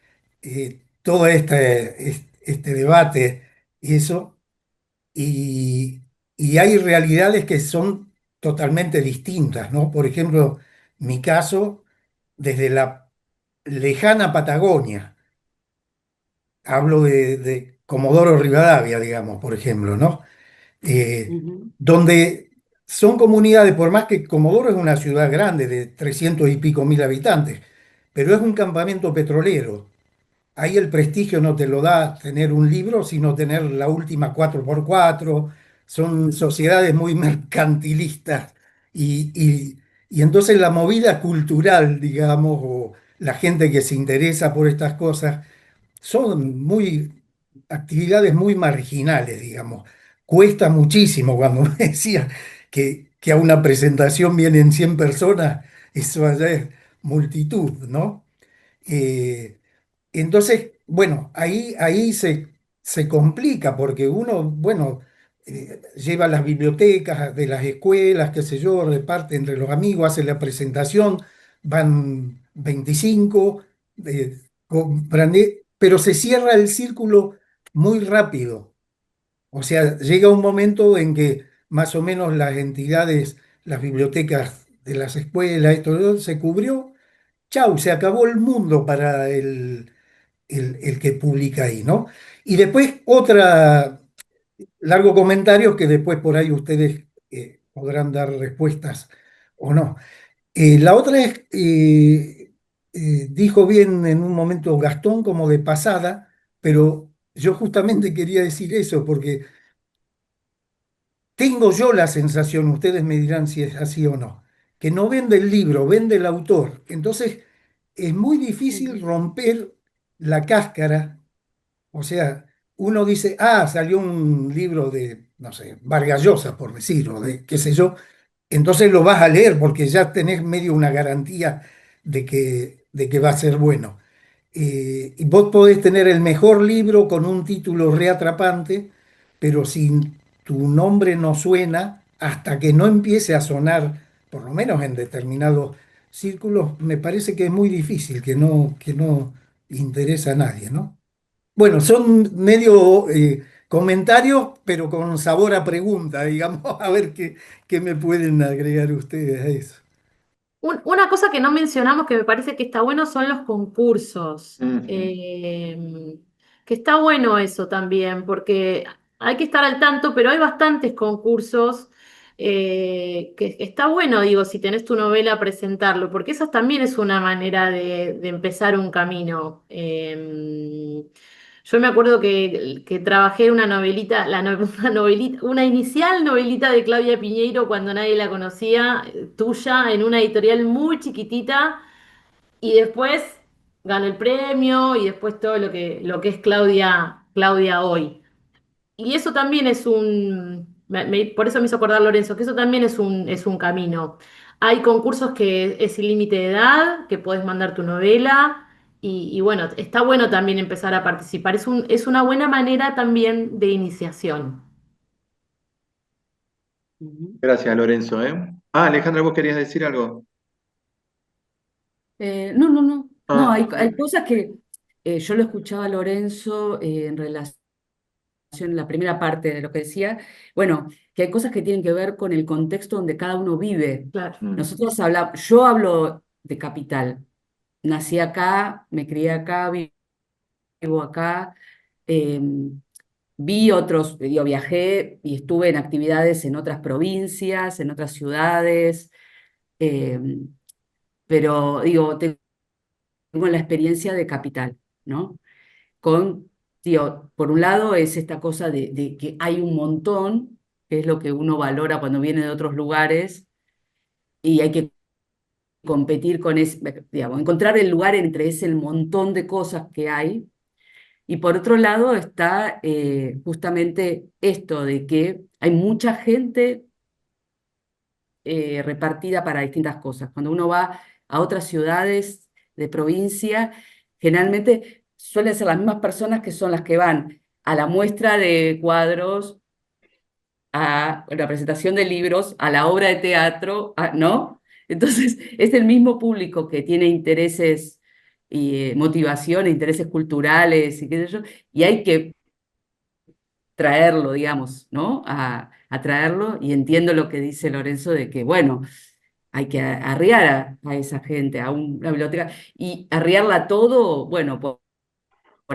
todo este debate y eso, y, y hay realidades que son totalmente distintas, ¿no? Por ejemplo, mi caso, desde la lejana Patagonia, hablo de Comodoro Rivadavia, digamos, por ejemplo, ¿no? eh, Ujú, donde son comunidades, por más que Comodoro es una ciudad grande de 300 y pico mil habitantes, pero es un campamento petrolero. Ahí el prestigio no te lo da tener un libro, sino tener la última 4x4. Son sociedades muy mercantilistas y, y y entonces la movida cultural, digamos, o la gente que se interesa por estas cosas, son actividades muy marginales, digamos. Cuesta muchísimo cuando me decía que a una presentación vienen 100 personas, eso allá es multitud, ¿no? Eh, entonces, bueno, ahí se complica porque uno, bueno, lleva las bibliotecas de las escuelas, qué sé yo, reparte entre los amigos, hace la presentación, van 25, pero se cierra el círculo muy rápido. O sea, llega un momento en que más o menos las entidades, las bibliotecas de las escuelas, esto se cubrió chau, se acabó el mundo para el que publica ahí, ¿no? Y después otra, largo comentario que después por ahí ustedes podrán dar respuestas o no. La otra es, dijo bien en un momento Gastón como de pasada, pero yo justamente quería decir eso porque tengo yo la sensación, ustedes me dirán si es así o no, que no vende el libro, vende el autor. Entonces es muy difícil Ujú. romper la cáscara. O sea, uno dice, ah, salió un libro de, no sé, Vargas Llosa, por decir, o de qué sé yo, entonces lo vas a leer porque ya tenés medio una garantía de que va a ser bueno. Y vos podés tener el mejor libro con un título reatrapante, pero si tu nombre no suena, hasta que no empiece a sonar, por lo menos en determinados círculos, me parece que es muy difícil, que no interesa a nadie, ¿no? Bueno, son medio comentarios, pero con sabor a pregunta, digamos, a ver qué me pueden agregar ustedes a eso. Una cosa que no mencionamos que me parece que está bueno son los concursos. Ujú. Que está bueno eso también, porque hay que estar al tanto, pero hay bastantes concursos que está bueno, digo, si tenés tu novela, presentarlo, porque esa también es una manera de empezar un camino. Yo me acuerdo que trabajé una novelita, una novelita, una inicial novelita de Claudia Piñeiro cuando nadie la conocía, tuya, en una editorial muy chiquitita, y después ganó el premio y después todo lo que es Claudia hoy. Y eso también es por eso me hizo acordar Lorenzo, que eso también es un camino. Hay concursos que es sin límite de edad, que puedes mandar tu novela, y bueno, está bueno también empezar a participar. Es una buena manera también de iniciación. Ujú. Gracias, Lorenzo, ¿eh? Ah, Alejandra, ¿vos querías decir algo? No, no, no. No, Ah, hay cosas que yo lo escuchaba a Lorenzo en relación a la primera parte de lo que decía, bueno, que hay cosas que tienen que ver con el contexto donde cada uno vive. Claro. mm, Yo hablo de capital. Nací acá, me crié acá, vivo acá. eh, Vi otros, yo viajé y estuve en actividades en otras provincias, en otras ciudades, eh, pero digo, tengo la experiencia de capital, ¿no? Digo, por un lado es esta cosa de que hay un montón, que es lo que uno valora cuando viene de otros lugares, y hay que competir con ese, digamos, encontrar el lugar entre ese el montón de cosas que hay. Y por otro lado está justamente esto de que hay mucha gente repartida para distintas cosas. Cuando uno va a otras ciudades de provincia, generalmente suelen ser las mismas personas que son las que van a la muestra de cuadros, a la presentación de libros, a la obra de teatro, ¿no? Entonces, es el mismo público que tiene intereses y motivaciones, intereses culturales y qué sé yo, y hay que traerlo, digamos, ¿no? A traerlo, y entiendo lo que dice Lorenzo de que, bueno, hay que arriar a esa gente, a una biblioteca, y arriarla a todo, bueno, por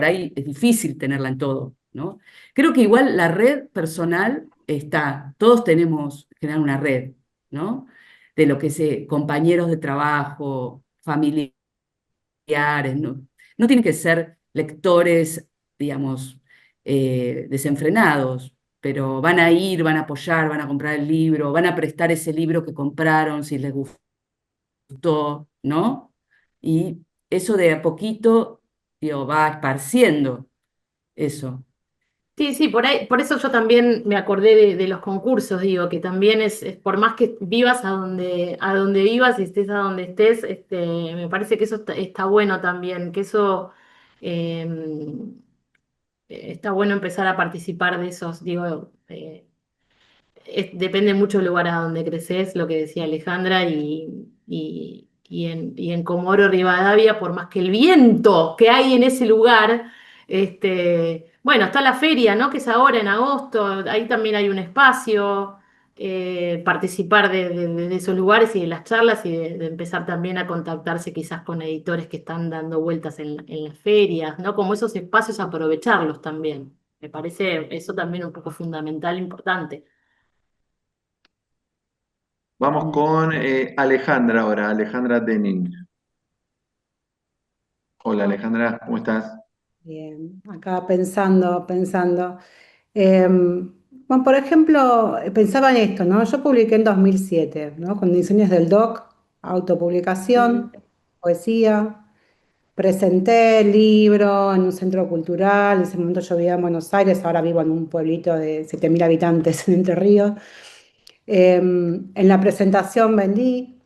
ahí es difícil tenerla en todo, ¿no? Creo que igual la red personal está, todos tenemos que generar una red, ¿no? De lo que sé, compañeros de trabajo, familiares, ¿no? No tienen que ser lectores, digamos, desenfrenados, pero van a ir, van a apoyar, van a comprar el libro, van a prestar ese libro que compraron si les gustó, ¿no? Y eso de a poquito, digo, va esparciendo eso. Sí, sí, por ahí, por eso yo también me acordé de los concursos, digo, que también es por más que vivas a donde vivas y estés a donde estés, me parece que eso está bueno también, que eso eh, está bueno empezar a participar de esos, digo, depende mucho del lugar a donde creces, lo que decía Alejandra, y en Comodoro Rivadavia, por más que el viento que hay en ese lugar, bueno, está la feria, ¿no? Que es ahora en agosto, ahí también hay un espacio. participar de esos lugares y de las charlas y de empezar también a contactarse quizás con editores que están dando vueltas en las ferias, ¿no? Como esos espacios aprovecharlos también. Me parece eso también un poco fundamental, importante. Vamos con Alejandra ahora, Alejandra Denin. Hola Alejandra, ¿cómo estás? Bien, acá pensando. Bueno, por ejemplo, pensaba en esto, ¿no? Yo publiqué en 2007, ¿no? Con Diseños del Doc, autopublicación, poesía. Presenté el libro en un centro cultural. En ese momento yo vivía en Buenos Aires, ahora vivo en un pueblito de 7.000 habitantes en Entre Ríos. En la presentación vendí.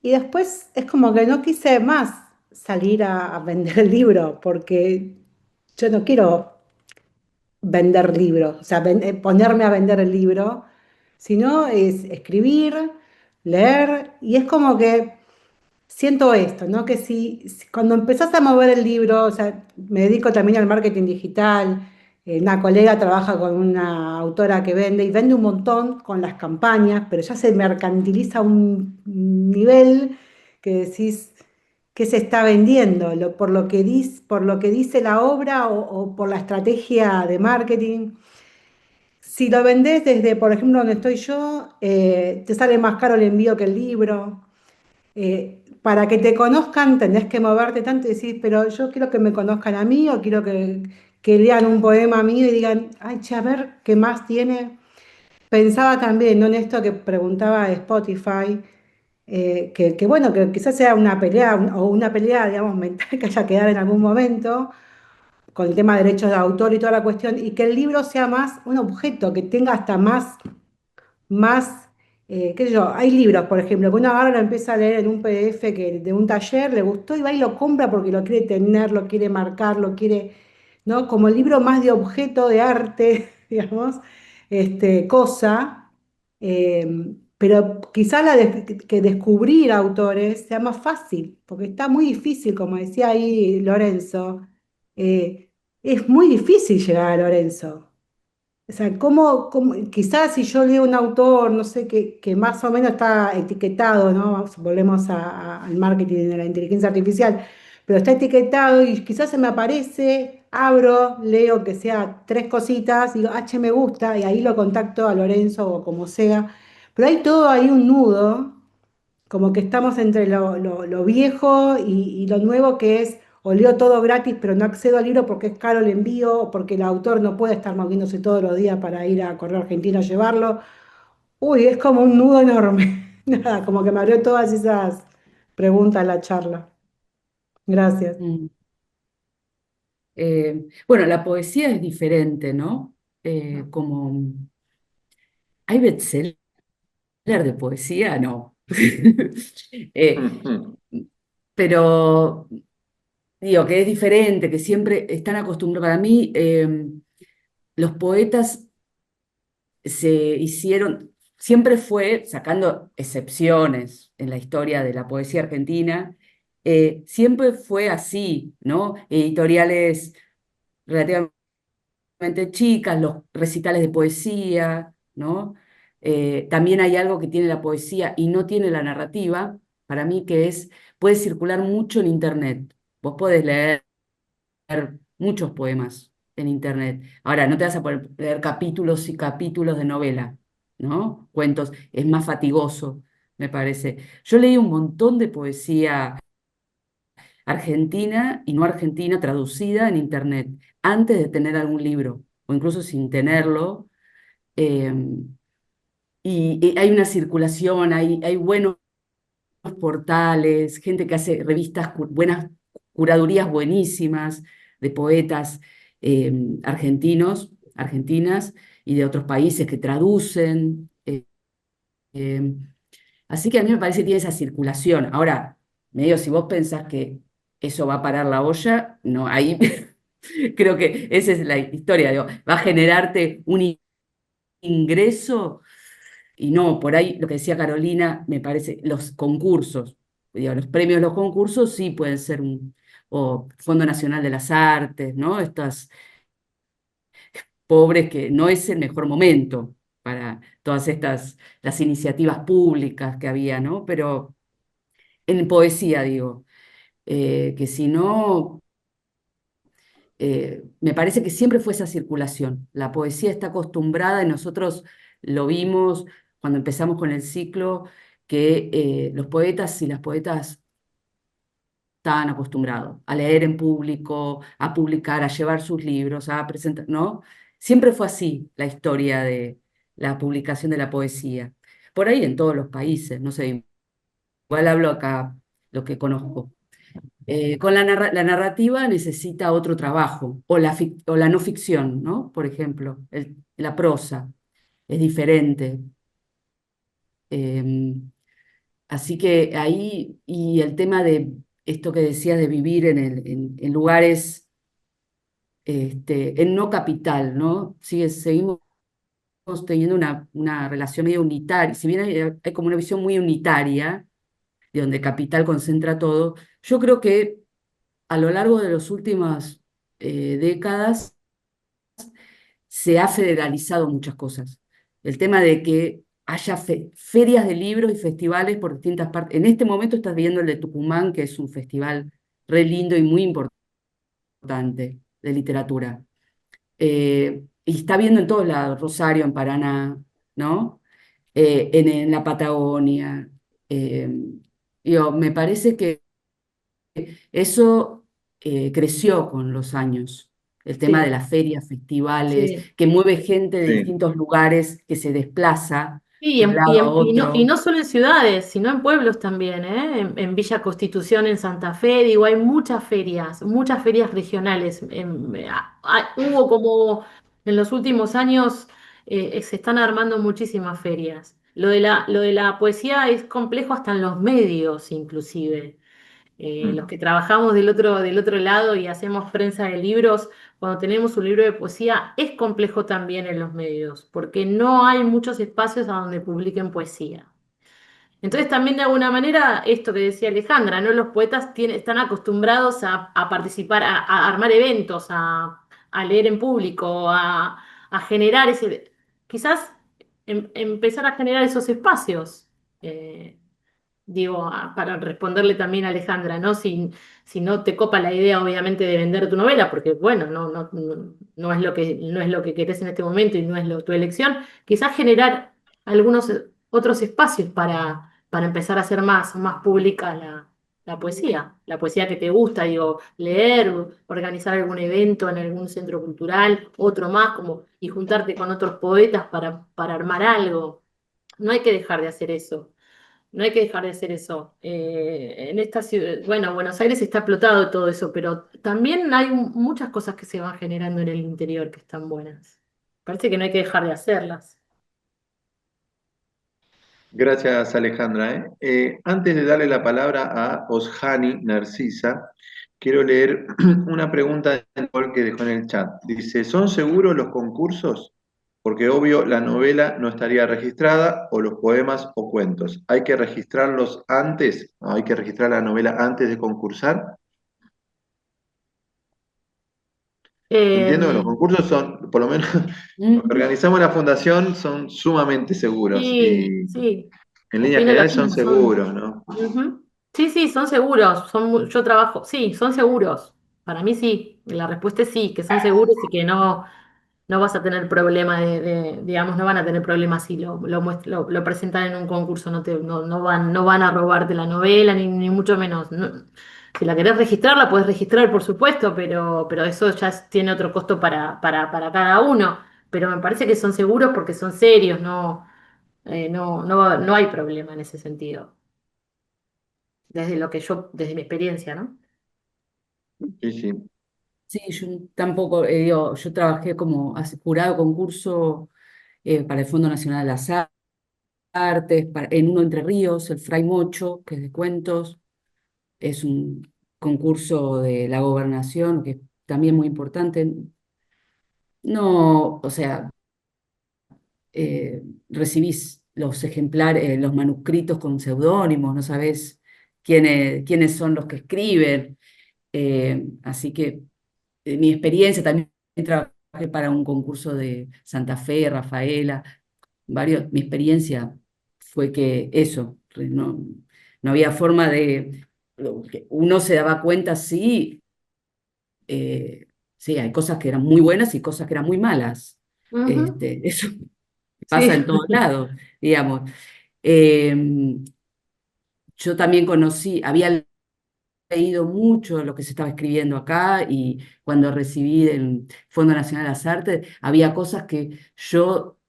Y después es como que no quise más salir a vender el libro, porque yo no quiero vender libros, o sea, ponerme a vender el libro, sino es escribir, leer, y es como que siento esto, ¿no? Que si cuando empezás a mover el libro, o sea, me dedico también al marketing digital, una colega trabaja con una autora que vende y vende un montón con las campañas, pero ya se mercantiliza a un nivel que decís que se está vendiendo, por lo que dice la obra o por la estrategia de marketing. Si lo vendés desde, por ejemplo, donde estoy yo, te sale más caro el envío que el libro. Para que te conozcan tenés que moverte tanto y decir, pero yo quiero que me conozcan a mí o quiero que lean un poema mío y digan, ay, che, a ver qué más tiene. Pensaba también, ¿no? En esto que preguntaba de Spotify, que bueno, que quizás sea una pelea o una pelea, digamos, mental que haya que dar en algún momento con el tema de derechos de autor y toda la cuestión, y que el libro sea más un objeto, que tenga hasta más, qué sé yo, hay libros, por ejemplo, que uno agarra y lo empieza a leer en un PDF de un taller, le gustó y va y lo compra porque lo quiere tener, lo quiere marcar, lo quiere, ¿no? Como el libro más de objeto de arte, digamos, cosa, pero quizá que descubrir autores sea más fácil, porque está muy difícil, como decía ahí Lorenzo, es muy difícil llegar a Lorenzo. O sea, quizás si yo leo un autor, no sé, que más o menos está etiquetado, ¿no? Volvemos al marketing de la inteligencia artificial, pero está etiquetado y quizás se me aparece, abro, leo que sea tres cositas, digo, che, me gusta, y ahí lo contacto a Lorenzo o como sea. Pero hay todo ahí un nudo como que estamos entre lo viejo y lo nuevo que es, o leo todo gratis, pero no accedo al libro porque es caro el envío, o porque el autor no puede estar moviéndose todos los días para ir a Correo Argentino a llevarlo. Uy, es como un nudo enorme. Nada, como que me abrió todas esas preguntas la charla. Gracias. Mm. Bueno, la poesía es diferente, ¿no? Como hay bestseller de poesía, no. Eh, pero digo que es diferente, que siempre están acostumbrados. Para mí, los poetas se hicieron, siempre fue, sacando excepciones en la historia de la poesía argentina, siempre fue así, ¿no? Editoriales relativamente chicas, los recitales de poesía, ¿no? También hay algo que tiene la poesía y no tiene la narrativa, para mí que es, puede circular mucho en Internet. Vos podés leer muchos poemas en Internet. Ahora, no te vas a poder leer capítulos y capítulos de novela, ¿no? Cuentos, es más fatigoso, me parece. Yo leí un montón de poesía argentina y no argentina traducida en Internet, antes de tener algún libro, o incluso sin tenerlo. eh, y hay una circulación, hay buenos portales, gente que hace revistas, buenas curadurías buenísimas de poetas argentinos, argentinas y de otros países que traducen. Eh, Así que a mí me parece que tiene esa circulación. Ahora, medio si vos pensás que eso va a parar la olla, no, ahí creo que esa es la historia, digo, va a generarte un ingreso y no, por ahí lo que decía Carolina, me parece, los concursos, digo, los premios de los concursos sí pueden ser o Fondo Nacional de las Artes, ¿no? Estas pobres que no es el mejor momento todas las iniciativas públicas que había, ¿no? Pero en poesía, digo, que si no, me parece que siempre fue esa circulación. La poesía está acostumbrada y nosotros lo vimos cuando empezamos con el ciclo, que los poetas y las poetas estaban acostumbrados a leer en público, a publicar, a llevar sus libros, a presentar, ¿no? Siempre fue así la historia de la publicación de la poesía. Por ahí en todos los países, no sé, igual hablo acá lo que conozco. Con la narrativa necesita otro trabajo, o la no ficción, ¿no? Por ejemplo, la prosa es diferente. Em, Así que ahí, y el tema de esto que decías de vivir en lugares, en no capital, ¿no? Seguimos teniendo una relación medio unitaria, si bien hay como una visión muy unitaria, de donde capital concentra todo, yo creo que a lo largo de las últimas décadas se ha federalizado muchas cosas. El tema de que haya ferias de libros y festivales por distintas partes. En este momento estás viendo el de Tucumán, que es un festival re lindo y muy importante de literatura. Y está viendo en todos lados, Rosario, en Paraná, ¿no? En la Patagonia. Eh, Me parece que eso creció con los años, el tema de Sí, las ferias, festivales, sí. que mueve gente de Sí, distintos lugares, que se desplaza Sí, de un lado a y otro. no solo en ciudades, sino en pueblos también, ¿eh? En Villa Constitución, en Santa Fe, digo, hay muchas ferias regionales. Hubo como en los últimos años se están armando muchísimas ferias. Lo de la poesía es complejo hasta en los medios, inclusive. Los mm, que trabajamos del otro lado y hacemos prensa de libros, cuando tenemos un libro de poesía, es complejo también en los medios, porque no hay muchos espacios a donde publiquen poesía. Entonces también de alguna manera, esto que decía Alejandra, ¿no? Los poetas están acostumbrados a participar, a armar eventos, a leer en público, a generar quizás empezar a generar esos espacios. Eh, Digo, para responderle también a Alejandra, ¿no? Si no te copa la idea, obviamente, de vender tu novela, porque bueno, no es no es lo que querés en este momento y no es tu elección, quizás generar algunos otros espacios para empezar a hacer más pública la poesía que te gusta, digo, leer, organizar algún evento en algún centro cultural, otro más, como, y juntarte con otros poetas para armar algo. No hay que dejar de hacer eso. No hay que dejar de hacer eso. En esta ciudad, bueno, Buenos Aires está explotado de todo eso, pero también hay muchas cosas que se van generando en el interior que están buenas. Parece que no hay que dejar de hacerlas. gracias, Alejandra. Antes de darle la palabra a Oshani Narcisa, quiero leer una pregunta que dejó en el chat. Dice, ¿son seguros los concursos? Porque obvio la novela no estaría registrada, o los poemas o cuentos. ¿Hay que registrarlos antes? ¿No? ¿Hay que registrar la novela antes de concursar? Entiendo que los Eh, concursos son, por lo menos lo que Ujú. organizamos en la fundación, son sumamente seguros y sí, sí, en líneas opino lo generales son mismo, son. seguros, ¿no? Ujú. Sí, sí, son seguros. Yo trabajo, sí, son seguros. Para mí sí. La respuesta es sí, que son seguros y que no vas a tener problema digamos, no van a tener problemas si lo presentan en un concurso, no van a robarte la novela, ni mucho menos. Si la querés registrar, la podés registrar, por supuesto, pero eso ya tiene otro costo para cada uno. Pero me parece que son seguros porque son serios, no hay problema en ese sentido, desde mi experiencia, ¿no? Sí, sí. Sí, yo tampoco, digo, yo trabajé como jurado concurso para el Fondo Nacional de las Artes, en uno Entre Ríos, el Fray Mocho, que es de cuentos, es un concurso de la gobernación, que es también muy importante. No, o sea, recibís los ejemplares, los manuscritos con seudónimos, no sabés quiénes son los que escriben. Así que mi experiencia también trabajé para un concurso de Santa Fe, Rafaela. mi experiencia fue que eso, no había forma que uno se daba cuenta, sí, sí, hay cosas que eran muy buenas y cosas que eran muy malas. Ujú. Eso pasa Sí. en todos lados, digamos. Eh, yo también había leído mucho lo que se estaba escribiendo acá y cuando recibí el Fondo Nacional de las Artes, había cosas que yo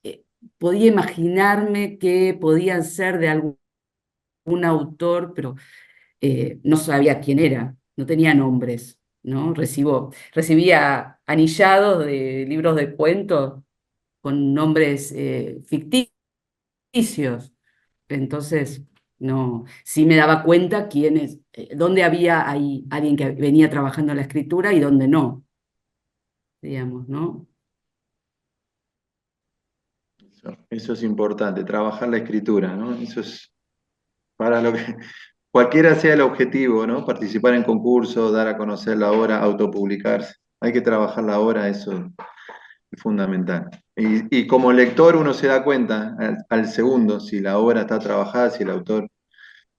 eh, podía imaginarme que podían ser de algún autor, pero no sabía quién era, no tenía nombres, ¿no? Recibía anillados de libros de cuentos con nombres ficticios. Entonces, no, sí me daba cuenta dónde había ahí alguien que venía trabajando en la escritura y dónde no, digamos, ¿no? Eso es importante, trabajar la escritura, ¿no? Eso es para lo que cualquiera sea el objetivo, ¿no? Participar en concursos, dar a conocer la obra, autopublicarse. Hay que trabajar la obra, eso es fundamental. Y como lector uno se da cuenta al segundo si la obra está trabajada, si el autor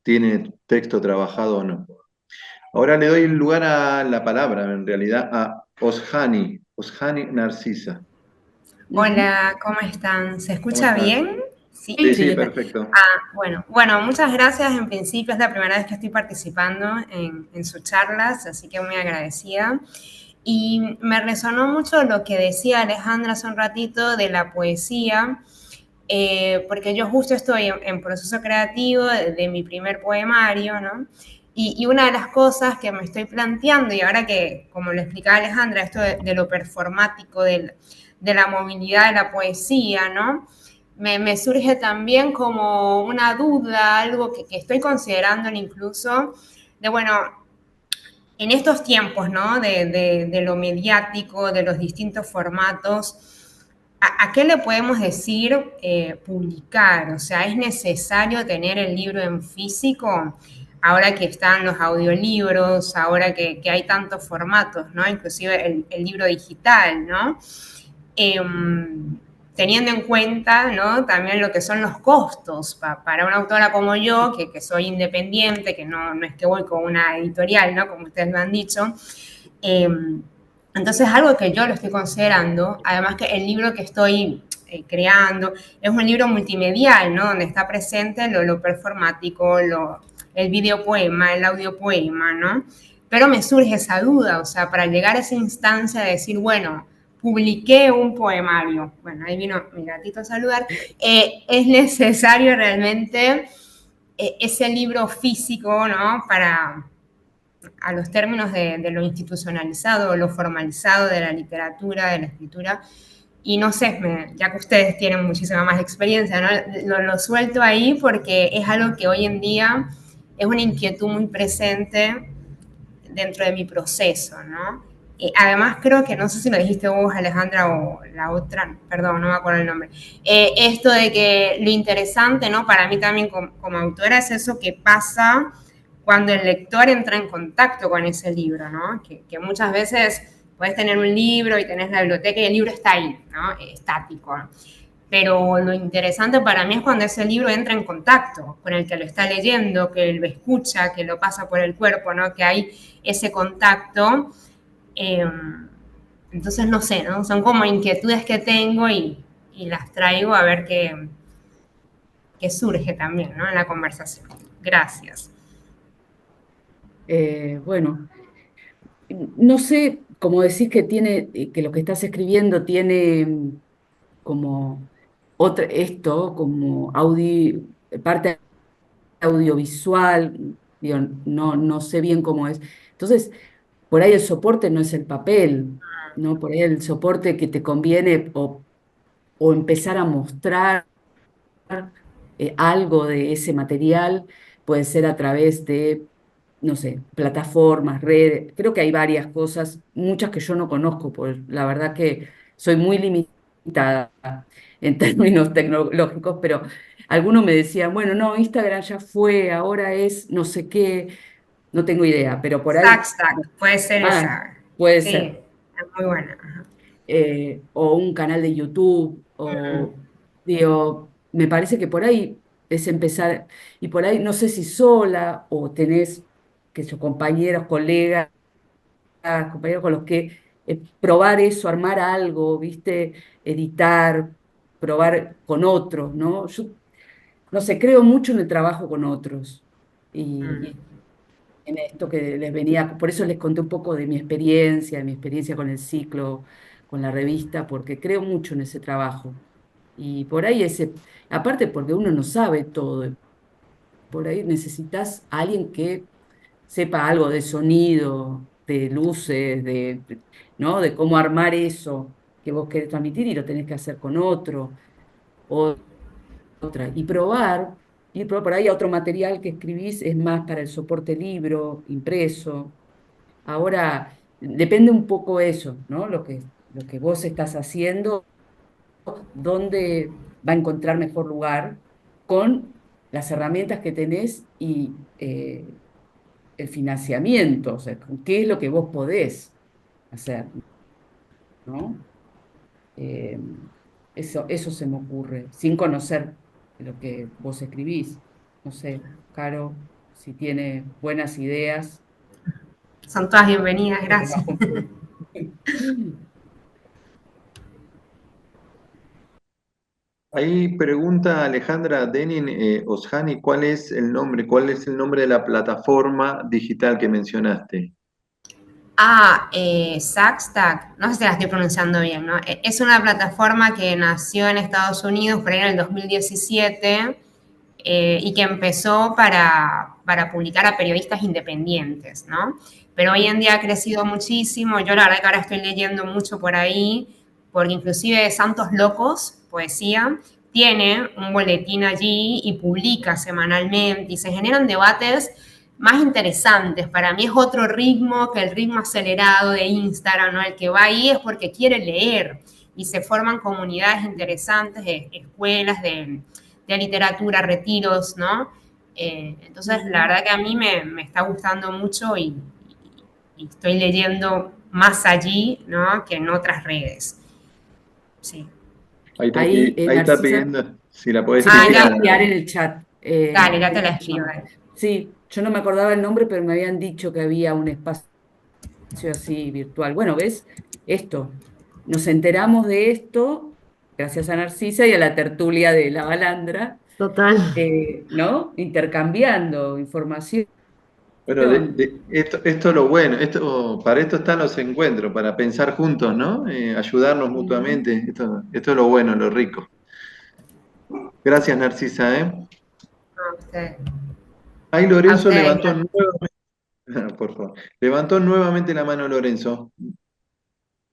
tiene texto trabajado o no. Ahora le doy lugar a la palabra, en realidad, a Oshani Narcisa. Ujú. Hola, ¿cómo están? ¿Se ¿Cómo escucha estás? bien? Sí. Sí, Sí. sí, Sí, perfecto. Bueno, muchas gracias. En principio es la primera vez que estoy participando en sus charlas, así que muy agradecida. Y me resonó mucho lo que decía Alejandra hace un ratito de la poesía, porque yo justo estoy en proceso creativo de mi primer poemario, ¿no? Y una de las cosas que me estoy planteando, y ahora que, como lo explicaba Alejandra, esto de lo performático, de la movilidad de la poesía, ¿no? Me surge también como una duda, algo que estoy considerando incluso, de bueno, en estos tiempos, ¿no? De lo mediático, de los distintos formatos, ¿a qué le podemos decir publicar? O sea, ¿es necesario tener el libro en físico? Ahora que están los audiolibros, ahora que hay tantos formatos, ¿no? Inclusive el libro digital, ¿no? Eh, teniendo en cuenta, ¿no? También lo que son los costos para una autora como yo, que soy independiente, que no es que voy con una editorial, ¿no? Como ustedes me han dicho. Eh, entonces, algo que yo lo estoy considerando, además que el libro que estoy creando es un libro multimedial, ¿no? Donde está presente lo performático, el videopoema, el audiopoema, ¿no? Pero me surge esa duda, o sea, para llegar a esa instancia de decir, bueno, publiqué un poemario, bueno, ahí vino mi gatito a saludar, es necesario realmente ese libro físico, ¿no? Para, a los términos de lo institucionalizado, lo formalizado de la literatura, de la escritura. Y no sé, ya que ustedes tienen muchísima más experiencia, ¿no? Lo suelto ahí porque es algo que hoy en día es una inquietud muy presente dentro de mi proceso, ¿no? Además, creo que, no sé si lo dijiste vos, Alejandra, o la otra, perdón, no me acuerdo el nombre, esto de que lo interesante, ¿no? Para mí también como autora es eso que pasa cuando el lector entra en contacto con ese libro, ¿no? Que muchas veces puedes tener un libro y tenés la biblioteca y el libro está ahí, ¿no? Estático, ¿no? Pero lo interesante para mí es cuando ese libro entra en contacto con el que lo está leyendo, que lo escucha, que lo pasa por el cuerpo, ¿no? Que hay ese contacto. Eh, entonces, no sé, ¿no? Son como inquietudes que tengo y las traigo a ver qué surge también, ¿no? En la conversación. Gracias. Bueno, no sé, como decís que lo que estás escribiendo tiene como como parte audiovisual, digo, no sé bien cómo es. Entonces, por ahí el soporte no es el papel, ¿no? Por ahí el soporte que te conviene o empezar a mostrar algo de ese material, puede ser a través de, no sé, plataformas, redes. Creo que hay varias cosas, muchas que yo no conozco, pues la verdad que soy muy limitada en términos tecnológicos, pero algunos me decían, bueno, no, Instagram ya fue, ahora es no sé qué, no tengo idea, pero por ahí, Stack, puede ser ah, esa. puede Sí, ser. es muy buena. Ajá. O un canal de YouTube, Mm. Digo, me parece que por ahí es empezar, y por ahí no sé si sola o tenés, que sus compañeros, colegas, compañeros con los que probar eso, armar algo, ¿viste? Editar, probar con otros, ¿no? Yo, no sé, creo mucho en el trabajo con otros. Mm. Y en esto que les venía, por eso les conté un poco de mi experiencia con el ciclo, con la revista, porque creo mucho en ese trabajo. Y por ahí aparte porque uno no sabe todo, por ahí necesitas a alguien que sepa algo de sonido, de luces, ¿no? De cómo armar eso que vos querés transmitir y lo tenés que hacer con otro, o otra. Ir probar por ahí a otro material que escribís, es más para el soporte libro, impreso. Ahora, depende un poco eso, ¿no? Lo que vos estás haciendo, dónde va a encontrar mejor lugar con las herramientas que tenés y el financiamiento, o sea, qué es lo que vos podés hacer, ¿no? Eh, eso se me ocurre, sin conocer lo que vos escribís. No sé, Caro, si tiene buenas ideas, Son todas bienvenidas, que me gracias. las comparta. Ahí pregunta Alejandra Denin Oshani, cuál es el nombre de la plataforma digital que mencionaste? Substack, no sé si la estoy pronunciando bien, ¿no? Es una plataforma que nació en Estados Unidos por ahí en el 2017 y que empezó para publicar a periodistas independientes, ¿no? Pero hoy en día ha crecido muchísimo. Yo la verdad que ahora estoy leyendo mucho por ahí, porque inclusive Santos Locos, poesía, tiene un boletín allí y publica semanalmente y se generan debates más interesantes. Para mí es otro ritmo que el ritmo acelerado de Instagram, ¿no? El que va ahí es porque quiere leer y se forman comunidades interesantes, escuelas de literatura, retiros, ¿no? Entonces, la Ujú. verdad que a mí me está gustando mucho y estoy leyendo más allí, ¿no? Que en otras redes. Sí. Ahí, Ahí está Narcisa, pidiendo si la podés se me Ah, tiene escribir que ya, enviar en el chat. dale, ya te la escribo. Sí, yo no me acordaba el nombre, pero me habían dicho que había un espacio así virtual. Bueno, ¿ves? Esto, nos enteramos de esto gracias a Narcisa y a la tertulia de la Balandra, Total. ¿no? Intercambiando información. Bueno, esto es lo bueno, para esto están los encuentros, para pensar juntos, ¿no? Ayudarnos Ujú. mutuamente, esto es lo bueno, lo rico. Gracias, Narcisa, ¿eh? A usted. Ahí A Lorenzo ustedes, levantó gracias. nuevamente, por favor, levantó nuevamente la mano Lorenzo.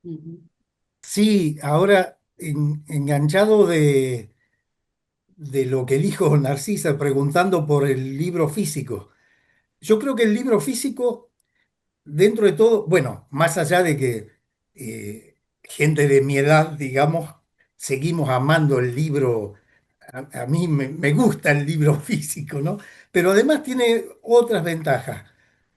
Ujú. Sí, ahora enganchado de lo que dijo Narcisa preguntando por el libro físico. Yo creo que el libro físico, dentro de todo, bueno, más allá de que gente de mi edad, digamos, seguimos amando el libro, a mí me gusta el libro físico, ¿no? Pero además tiene otras ventajas.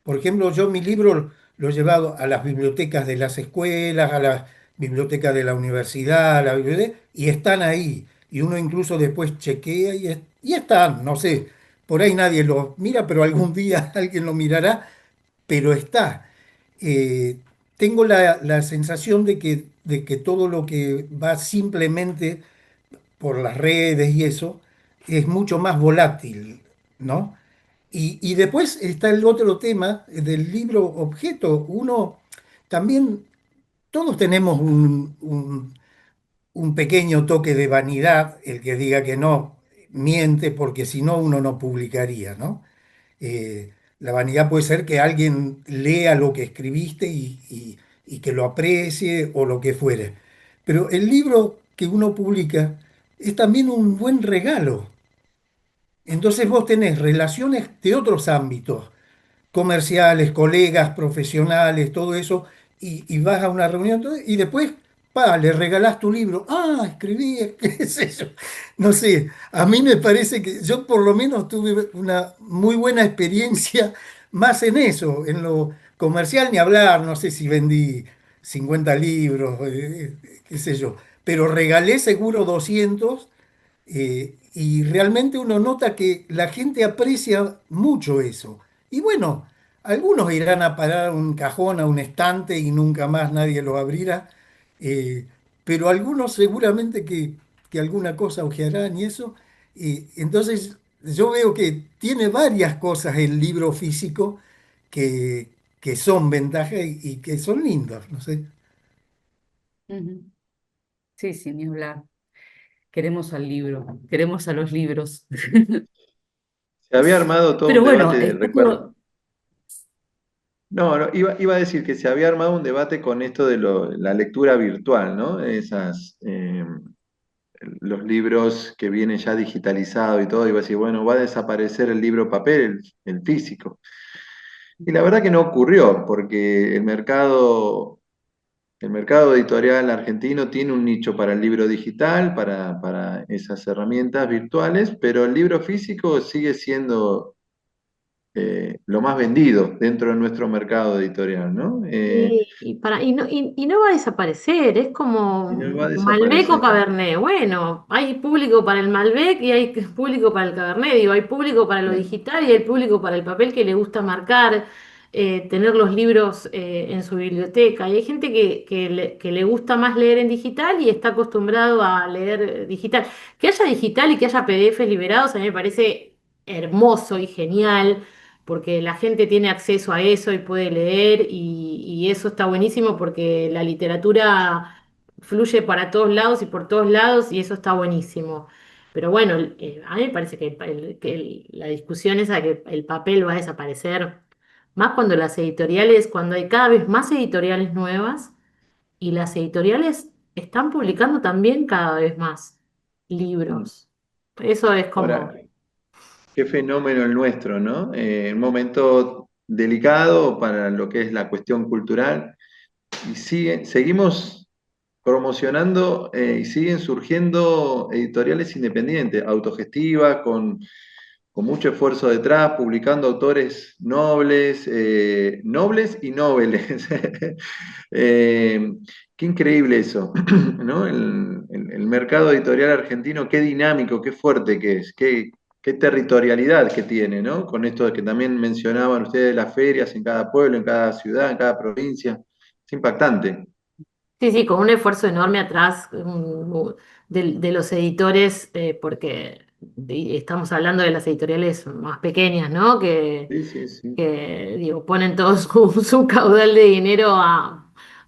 Por ejemplo, yo mi libro lo he llevado a las bibliotecas de las escuelas, a las bibliotecas de la universidad, a la y están ahí. Y uno incluso después chequea y están, no sé, por ahí nadie lo mira, pero algún día alguien lo mirará, pero está. Tengo la sensación de que todo lo que va simplemente por las redes y eso es mucho más volátil, ¿no? Y después está el otro tema del libro objeto. Uno también, todos tenemos un pequeño toque de vanidad, el que diga que no, miente, porque si no uno no publicaría, ¿no? La vanidad puede ser que alguien lea lo que escribiste y que lo aprecie o lo que fuere. Pero el libro que uno publica es también un buen regalo. Entonces vos tenés relaciones de otros ámbitos, comerciales, colegas, profesionales, todo eso, y vas a una reunión y después, le regalás tu libro. Ah, escribí, qué es eso. No sé, a mí me parece que yo por lo menos tuve una muy buena experiencia más en eso, en lo comercial ni hablar, no sé si vendí 50 libros, qué sé yo, pero regalé seguro 200 Y realmente uno nota que la gente aprecia mucho eso. Y bueno, algunos irán a parar a un cajón, a un estante y nunca más nadie lo abrirá, eh, pero algunos seguramente que alguna cosa hojearán y eso. Entonces yo veo que tiene varias cosas el libro físico que son ventajas y que son lindos, no sé. Ujú. Sí, sí, ni hablar. Queremos al libro, queremos a los libros. Se había armado todo un Pero bueno, debate, recuerdo. esto, No, no, iba a decir que se había armado un debate con esto de la lectura virtual, ¿no? Los libros que vienen ya digitalizados y todo, iba a decir, bueno, va a desaparecer el libro papel, el físico. Y la verdad que no ocurrió, porque el mercado editorial argentino tiene un nicho para el libro digital, para esas herramientas virtuales, pero el libro físico sigue siendo lo más vendido dentro de nuestro mercado editorial, ¿no? Y no va a desaparecer, es Y no como va a Malbec o desaparecer. Cabernet. Bueno, hay público para el Malbec y hay público para el Cabernet, digo, hay público para lo digital y hay público para el papel que le gusta marcar, tener los libros en su biblioteca. Y hay gente que le gusta más leer en digital y está acostumbrado a leer digital. Que haya digital y que haya PDFs liberados, a mí me parece hermoso y genial porque la gente tiene acceso a eso y puede leer y eso está buenísimo porque la literatura fluye para todos lados y por todos lados y eso está buenísimo. Pero bueno, a mí me parece que, la discusión esa de que el papel va a desaparecer, más cuando las editoriales, cuando hay cada vez más editoriales nuevas y las editoriales están publicando también cada vez más Mm. libros. Eso es Ahora, como... qué fenómeno el nuestro, ¿no? Un momento delicado para lo que es la cuestión cultural y seguimos promocionando y siguen surgiendo editoriales independientes, autogestivas, con mucho esfuerzo detrás, publicando autores nobles, nobles y nobles. Eh, Qué increíble eso, ¿no? El mercado editorial argentino, qué dinámico, qué fuerte que es, qué territorialidad que tiene, ¿no? Con esto de que también mencionaban ustedes las ferias en cada pueblo, en cada ciudad, en cada provincia. Es impactante. Sí, sí, con un esfuerzo enorme atrás de los editores, porque estamos hablando de las editoriales más pequeñas, ¿no? Sí, sí, sí. Digo, ponen todo su caudal de dinero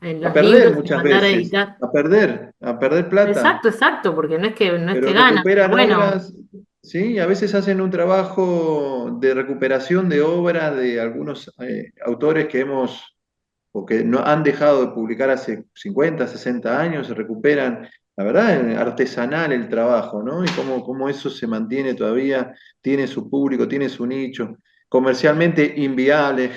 en A los perder libros y muchas mandar a veces, editar. a perder plata. Exacto, exacto, porque no es que Pero ganan, pero recuperan bueno. obras, ¿sí? A veces hacen un trabajo de recuperación de obras de algunos autores que hemos, o que no han dejado de publicar hace 50, 60 años, se recuperan, la verdad, artesanal el trabajo, ¿no? Y cómo eso se mantiene todavía, tiene su público, tiene su nicho, comercialmente inviable,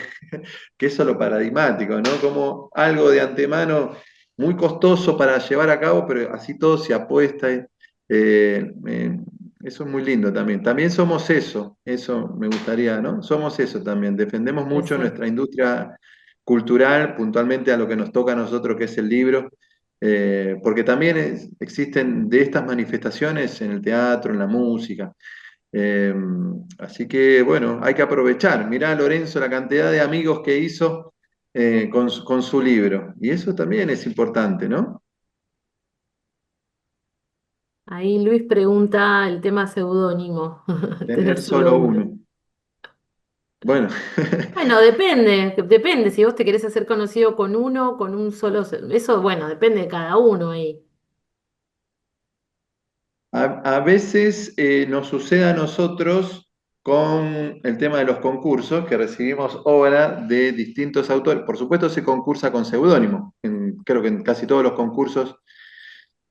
que eso es lo paradigmático, ¿no? Como algo de antemano muy costoso para llevar a cabo, pero así todo se apuesta. Eso es muy lindo también. También somos eso me gustaría, ¿no? Somos eso también. Defendemos mucho Exacto. nuestra industria cultural, puntualmente a lo que nos toca a nosotros, que es el libro, porque también existen de estas manifestaciones en el teatro, en la música. Eh, Así que bueno, hay que aprovechar. Mirá, Lorenzo, la cantidad de amigos que hizo con su libro. Y eso también es importante, ¿no? Ahí Luis pregunta el tema seudónimo, tener Tener solo solo uno. uno. Bueno, Bueno, depende si vos te querés hacer conocido con uno, con un solo, eso, bueno, depende de cada uno ahí. a veces nos sucede a nosotros con el tema de los concursos, que recibimos obra de distintos autores. Por supuesto, se concursa con seudónimo. Creo que en casi todos los concursos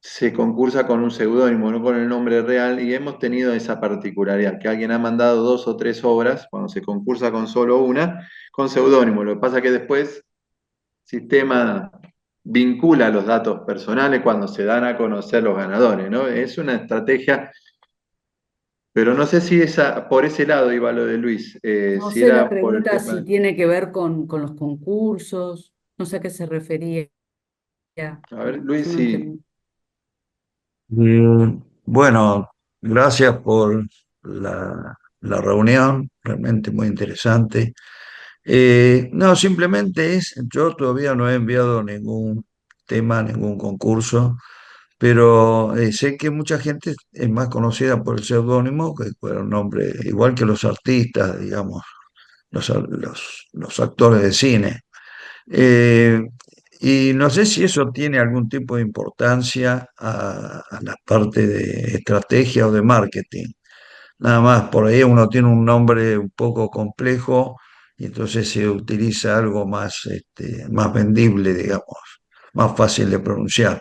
se concursa con un seudónimo, no con el nombre real, y hemos tenido esa particularidad, que alguien ha mandado dos o tres obras, cuando se concursa con solo una, con seudónimo. Lo que pasa es que después el sistema vincula los datos personales cuando se dan a conocer los ganadores, ¿no? Es una estrategia, pero no sé si por ese lado iba lo de Luis, no si sé la era por el pregunta tema. si tiene que ver con los concursos, no sé a qué se refería. A ver, Yo Luis, no sí. entendí. Bueno, Gracias por la reunión, realmente muy interesante. No, simplemente yo todavía no he enviado ningún tema, ningún concurso, pero sé que mucha gente es más conocida por el seudónimo que por el nombre, igual que los artistas, digamos, los actores de cine. Eh, y no sé si eso tiene algún tipo de importancia a la parte de estrategia o de marketing. Nada más, por ahí uno tiene un nombre un poco complejo y entonces se utiliza algo más, más vendible, digamos, más fácil de pronunciar.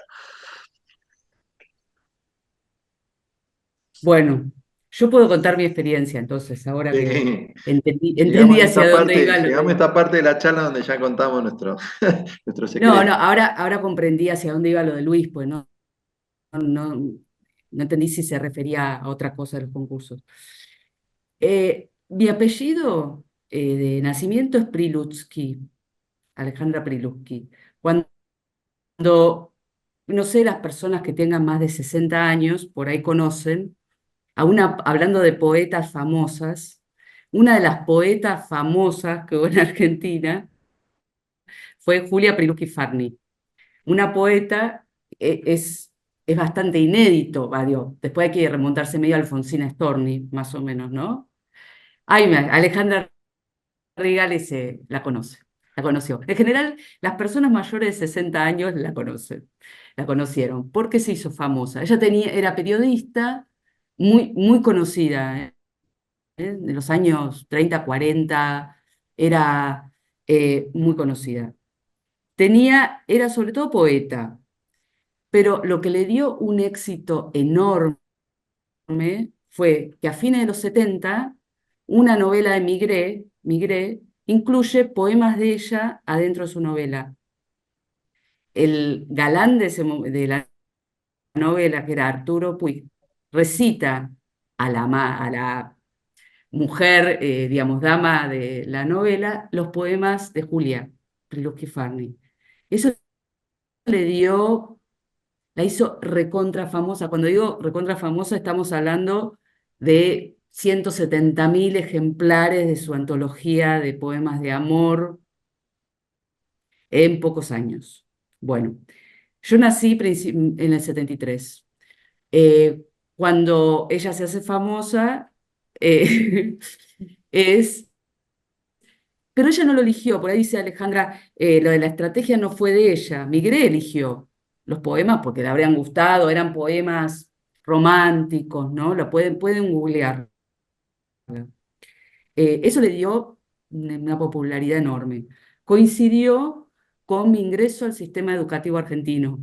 Bueno, yo puedo contar mi experiencia entonces, ahora que Sí. entendí hacia dónde iba lo Llegamos a de... esta parte de la charla donde ya contamos nuestro No, no, secreto. ahora comprendí hacia dónde iba lo de Luis, pues no entendí si se refería a otra cosa de los concursos. Mi apellido de nacimiento es Prilutsky, Alejandra Prilutsky. Cuando, no sé, las personas que tengan más de 60 años, por ahí conocen, hablando de poetas famosas, una de las poetas famosas que hubo en Argentina fue Julia Prilutsky Farni. Una poeta es bastante inédito, digo, después hay que remontarse medio a Alfonsina Storni, más o menos, ¿no? Alejandra Rigales la conoció. En general, las personas mayores de 60 años la conocieron, porque se hizo famosa. Ella era periodista, muy conocida, de los años 30, 40, era muy conocida. Era sobre todo poeta, pero lo que le dio un éxito enorme fue que a fines de los 70, una novela de Migré incluye poemas de ella adentro de su novela. El galán de la novela, que era Arturo Puig, recita a la mujer, digamos, dama de la novela, los poemas de Julia Prilutsky Farni. Eso le dio la hizo recontra famosa. Cuando digo recontra famosa, estamos hablando de 170.000 ejemplares de su antología de poemas de amor en pocos años. Bueno, yo nací en el 73. Eh, Cuando ella se hace famosa, eh, es pero ella no lo eligió, por ahí dice Alejandra, lo de la estrategia no fue de ella, Migré eligió los poemas porque le habrían gustado, eran poemas románticos, ¿no? Pueden googlear. Eso le dio una popularidad enorme. Coincidió con mi ingreso al sistema educativo argentino.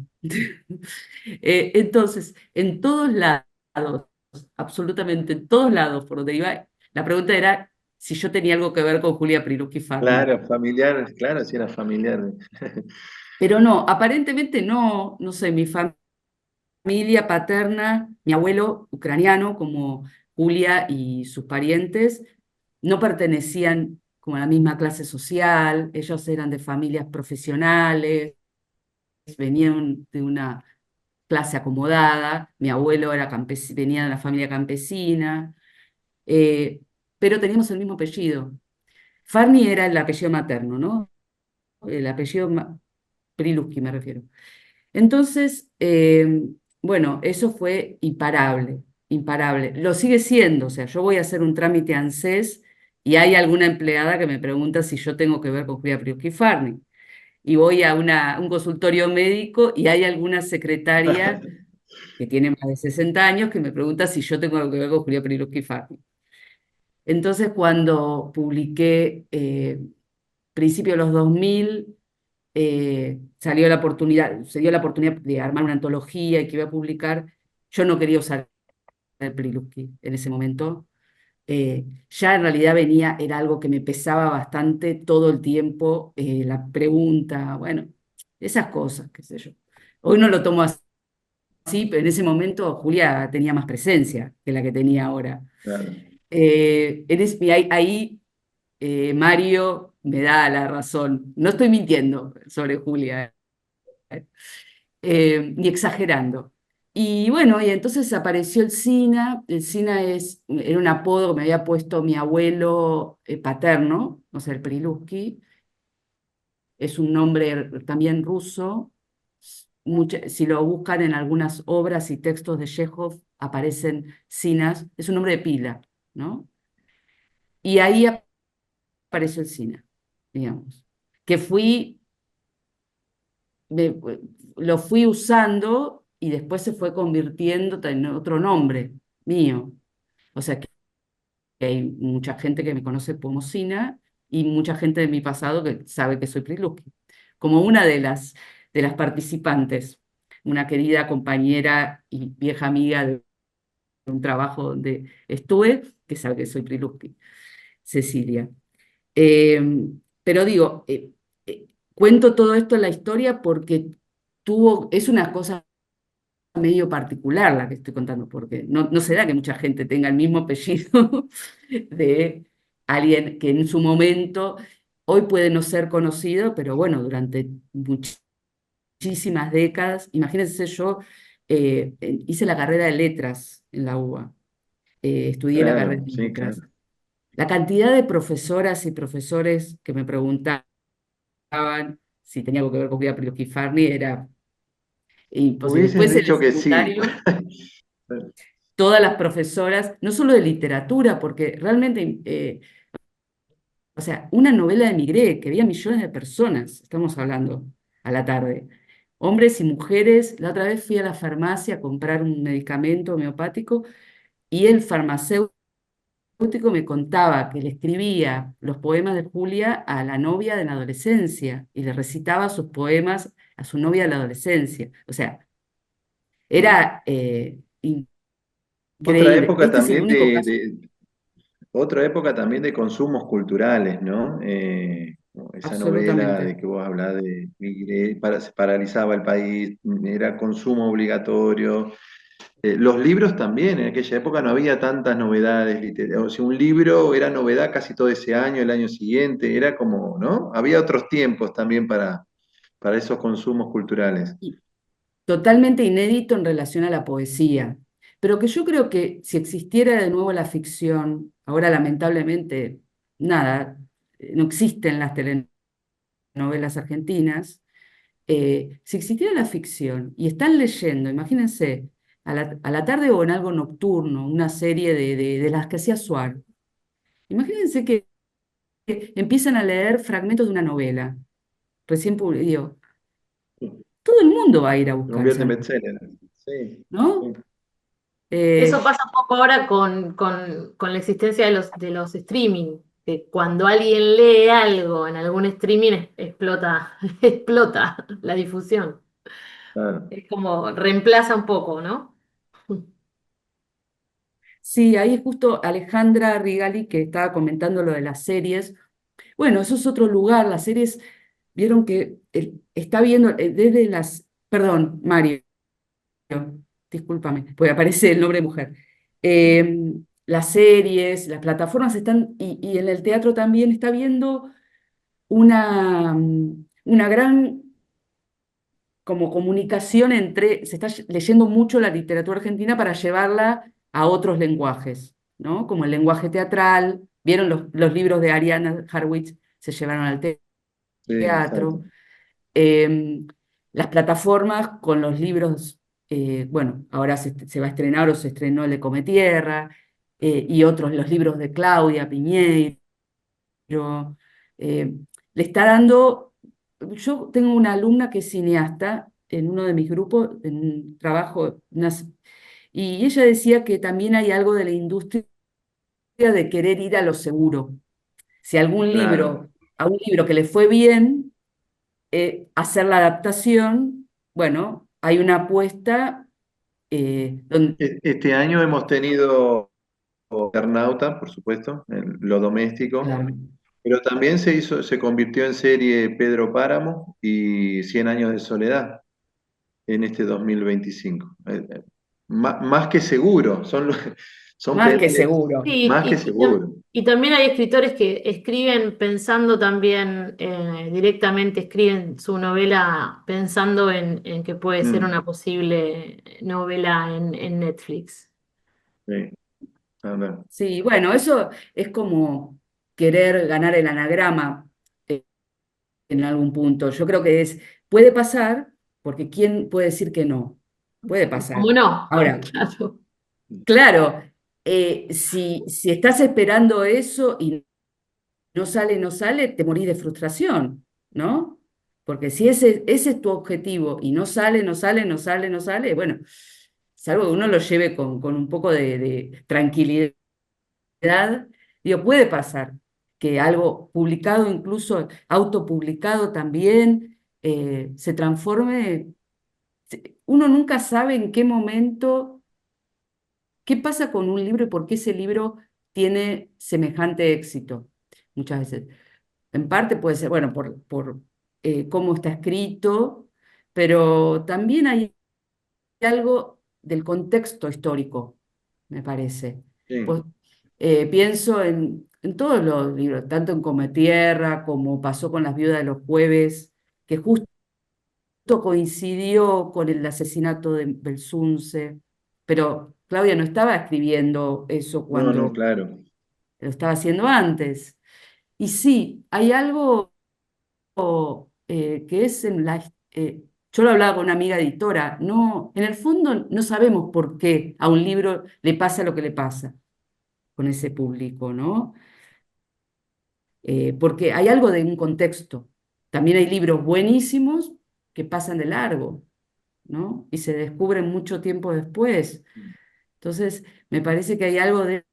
Entonces, en todos lados, absolutamente en todos lados por donde iba, la pregunta era si yo tenía algo que ver con Julia Prilutsky Farni. Claro, familiar, claro, sí era familiar. Pero no, aparentemente no sé, mi familia paterna, mi abuelo ucraniano, como Julia y sus parientes, no pertenecían como a la misma clase social, ellos eran de familias profesionales, venían de una clase acomodada, mi abuelo venía de una familia campesina, eh, pero teníamos el mismo apellido. Farni era el apellido materno, ¿no? El apellido Prilutsky me refiero. Entonces, bueno, eso fue imparable, imparable. Lo sigue siendo, o sea, yo voy a hacer un trámite ANSES y hay alguna empleada que me pregunta si yo tengo que ver con Julia Priuski Farni. Y voy a un consultorio médico y hay alguna secretaria que tiene más de 60 años que me pregunta si yo tengo algo que ver con Julia Priuski Farni. Entonces, cuando publiqué principio de los 2000 se dio la oportunidad de armar una antología y que iba a publicar. Yo no quería usar el Prilutsky en ese momento. Ya en realidad era algo que me pesaba bastante todo el tiempo, la pregunta, bueno, esas cosas, qué sé yo. Hoy no lo tomo así, pero en ese momento Julia tenía más presencia que la que tenía ahora. Claro. Y ahí Mario me da la razón. No estoy mintiendo sobre Julia, ni exagerando. Y bueno, y entonces apareció el SINA. El SINA era un apodo que me había puesto mi abuelo paterno, o sea, el Priluski. Es un nombre también ruso. Si lo buscan en algunas obras y textos de Chekhov, aparecen Sinas. Es un nombre de pila, ¿no? Y ahí apareció el SINA, digamos. Que me- lo fui usando y después se fue convirtiendo en otro nombre mío. O sea que hay mucha gente que me conoce como Sina y mucha gente de mi pasado que sabe que soy Priluki. Como una de las participantes, una querida compañera y vieja amiga de un trabajo donde estuve, que sabe que soy Priluki, Cecilia. Eh, pero digo, cuento todo esto en la historia porque es una cosa medio particular la que estoy contando, porque no será que mucha gente tenga el mismo apellido de alguien que en su momento, hoy puede no ser conocido, pero bueno, durante muchísimas décadas, imagínense yo, hice la carrera de letras en la UBA, estudié la carrera Claro, de sí, letras. claro. La cantidad de profesoras y profesores que me preguntaban si tenía algo que ver con Guido Farni era imposible. Hubieses Después en el dicho que sí. secundario todas las profesoras, no solo de literatura, porque realmente, o sea, una novela de Migré, que había millones de personas, estamos hablando, a la tarde, hombres y mujeres. La otra vez fui a la farmacia a comprar un medicamento homeopático y el farmacéutico me contaba que le escribía los poemas de Julia a la novia de la adolescencia y le recitaba sus poemas a su novia de la adolescencia. O sea, era Otra increíble. época Este es el también único caso. otra época también de consumos culturales, ¿no? Esa novela de Absolutamente. que vos hablás de Migré, se paralizaba el país, era consumo obligatorio. Los libros también, en aquella época no había tantas novedades literarias. O sea, un libro era novedad casi todo ese año, el año siguiente, era como, ¿no? Había otros tiempos también para esos consumos culturales. Y totalmente inédito en relación a la poesía, pero que yo creo que si existiera de nuevo la ficción, ahora lamentablemente, nada, no existen las telenovelas argentinas. Si existiera la ficción y están leyendo, imagínense, a la tarde o en algo nocturno, una serie de las que hacía Suar, imagínense que empiezan a leer fragmentos de una novela recién publicada. Todo el mundo va a ir a Se buscar convierte esa en novela, bestseller. Sí, sí, ¿no? Eso Eh, pasa un poco ahora con la existencia de los streaming, que cuando alguien lee algo en algún streaming explota, explota la difusión. claro. Es como reemplaza un poco, ¿no? sí, ahí es justo Alejandra Rigali que estaba comentando lo de las series. Bueno, eso es otro lugar. Las series, vieron que está viendo desde perdón, Mario, discúlpame, porque aparece el nombre de mujer. Eh, las series, las plataformas están, y en el teatro también está viendo una gran como comunicación se está leyendo mucho la literatura argentina para llevarla a otros lenguajes, ¿no? Como el lenguaje teatral. ¿Vieron los libros de Ariana Harwitz? Se llevaron al Sí, teatro. exacto. Eh, las plataformas con los libros, bueno, ahora se va a estrenar o se estrenó el de Cometierra, y otros, los libros de Claudia Piñeiro. eh, Le está dando, yo tengo una alumna que es cineasta en uno de mis grupos, en un trabajo, y ella decía que también hay algo de la industria de querer ir a lo seguro. Si Claro. a un libro que le fue bien, hacer la adaptación, bueno, hay una apuesta donde, Este año hemos tenido Eternauta, por supuesto, en lo doméstico, claro, pero también se convirtió en serie Pedro Páramo y Cien años de soledad en este 2025. Más que seguro, Son Más que periodos, seguro. Sí, más que seguro. y también hay escritores que escriben pensando también, directamente escriben su novela pensando en que puede ser Mm, una posible novela en Netflix. sí, a ver, Sí, bueno, eso es como querer ganar el anagrama en algún punto. Yo creo que puede pasar, porque ¿quién puede decir que no? Puede ¿Cómo pasar. no? Ahora, Claro. claro, si estás esperando eso y no sale, no sale, te morís de frustración, ¿no? Porque si ese es tu objetivo y no sale, no sale, no sale, no sale, bueno, salvo que uno lo lleve con un poco de tranquilidad, digo, puede pasar que algo publicado, incluso autopublicado también, se transforme. Uno nunca sabe en qué momento, qué pasa con un libro y por qué ese libro tiene semejante éxito, muchas veces. En parte puede ser, bueno, por cómo está escrito, pero también hay algo del contexto histórico, me parece. sí, Pues, pienso en todos los libros, tanto en Cometierra como pasó con Las Viudas de los Jueves, que justo coincidió con el asesinato de Belsunce, pero Claudia no estaba escribiendo eso no, no, cuando claro. lo estaba haciendo antes. Y sí, hay algo que es yo lo hablaba con una amiga editora, no, en el fondo no sabemos por qué a un libro le pasa lo que le pasa con ese público, ¿no? Porque hay algo de un contexto. También hay libros buenísimos que pasan de largo, ¿no? Y se descubren mucho tiempo después. Entonces, me parece que hay algo de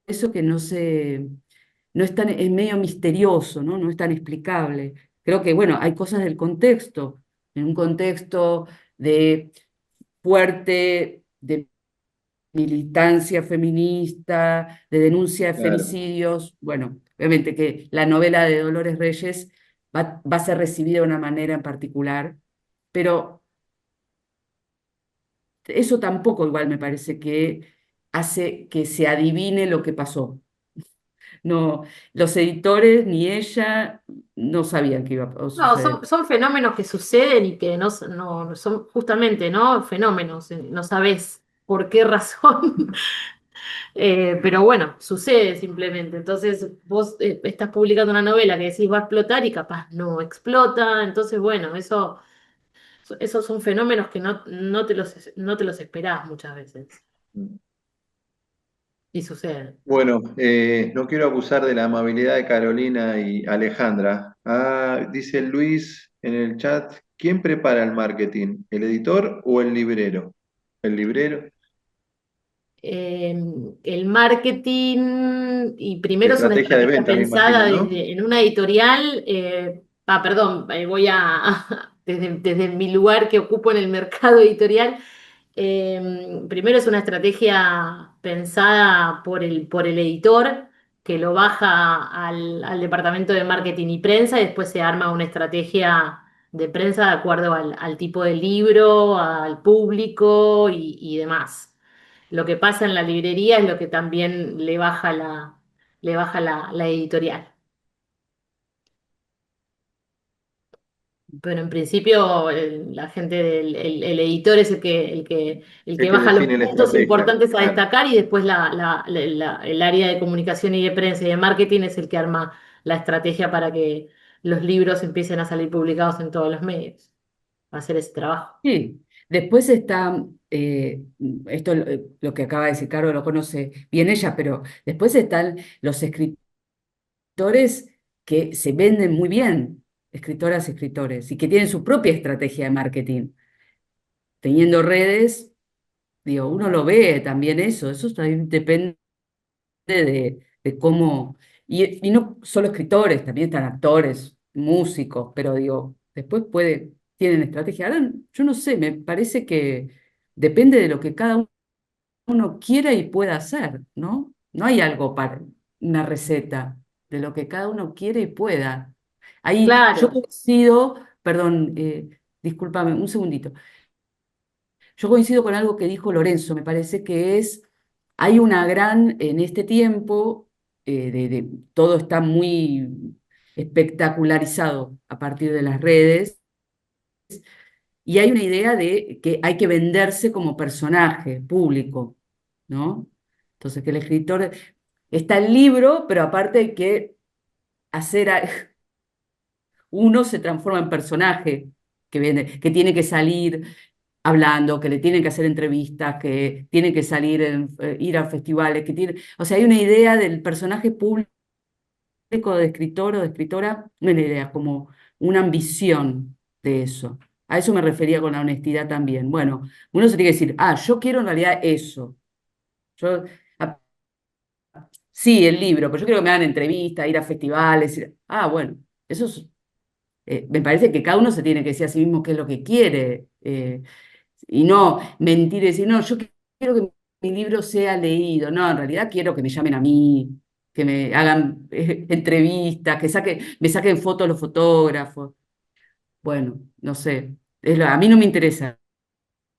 eso que no es tan, es medio misterioso, ¿no? No es tan explicable. Creo que, bueno, hay cosas del contexto, en un contexto de fuerte, de militancia feminista, de denuncia de Claro. femicidios. Bueno, obviamente que la novela de Dolores Reyes va a ser recibida de una manera en particular, pero eso tampoco igual me parece que hace que se adivine lo que pasó. No, los editores ni ella no sabían que iba a No, suceder. son fenómenos que suceden y que no son justamente, ¿no? Fenómenos, no sabes por qué razón. Pero bueno, sucede simplemente. Entonces vos, estás publicando una novela que decís va a explotar y capaz no explota. Entonces, bueno, esos son fenómenos que no te los esperás muchas veces y suceden. Bueno, no quiero abusar de la amabilidad de Carolina y Alejandra. Ah, dice Luis en el chat, ¿quién prepara el marketing? ¿El editor o el librero? ¿El librero? eh, el marketing, y primero es una Estrategia de estrategia venta, me imagino, pensada ¿no? en una editorial. Perdón, voy desde mi lugar que ocupo en el mercado editorial. Primero es una estrategia pensada por el editor, que lo baja al departamento de marketing y prensa, y después se arma una estrategia de prensa de acuerdo al tipo de libro, al público y demás. Lo que pasa en la librería es lo que también le baja la editorial. Pero en principio, la gente el editor es el El que que baja los define la puntos estrategia, importantes a claro. destacar, y después el área de comunicación y de prensa y de marketing es el que arma la estrategia para que los libros empiecen a salir publicados en todos los medios. Va a hacer ese trabajo. Sí, después está, esto lo que acaba de decir Caro lo conoce bien ella, pero después están los escritores que se venden muy bien, escritoras, escritores, y que tienen su propia estrategia de marketing, teniendo redes, digo, uno lo ve también eso también depende de cómo, y no solo escritores, también están actores, músicos, pero digo, después tienen estrategia. Ahora, yo no sé, me parece que depende de lo que cada uno quiera y pueda hacer, ¿no? No hay algo para una receta de lo que cada uno quiere y pueda. Ahí yo Claro, coincido, perdón, discúlpame, un segundito. Yo coincido con algo que dijo Lorenzo, me parece que es hay una gran, en este tiempo, todo está muy espectacularizado a partir de las redes, y hay una idea de que hay que venderse como personaje público, ¿no? Entonces, que el escritor, está el libro, pero aparte hay que hacer, uno se transforma en personaje que tiene que salir hablando, que le tienen que hacer entrevistas, que tiene que salir, ir a festivales, o sea, hay una idea del personaje público de escritor o de escritora, no una idea, como una ambición de eso. A eso me refería con la honestidad también. Bueno, uno se tiene que decir, yo quiero en realidad eso. Yo, ah, sí, el libro, pero yo quiero que me hagan entrevistas, ir a festivales. Bueno, eso es, me parece que cada uno se tiene que decir a sí mismo qué es lo que quiere. Y no mentir y decir, no, yo quiero que mi libro sea leído. No, en realidad quiero que me llamen a mí, que me hagan entrevistas, me saquen fotos los fotógrafos. Bueno, no sé. A mí no me interesa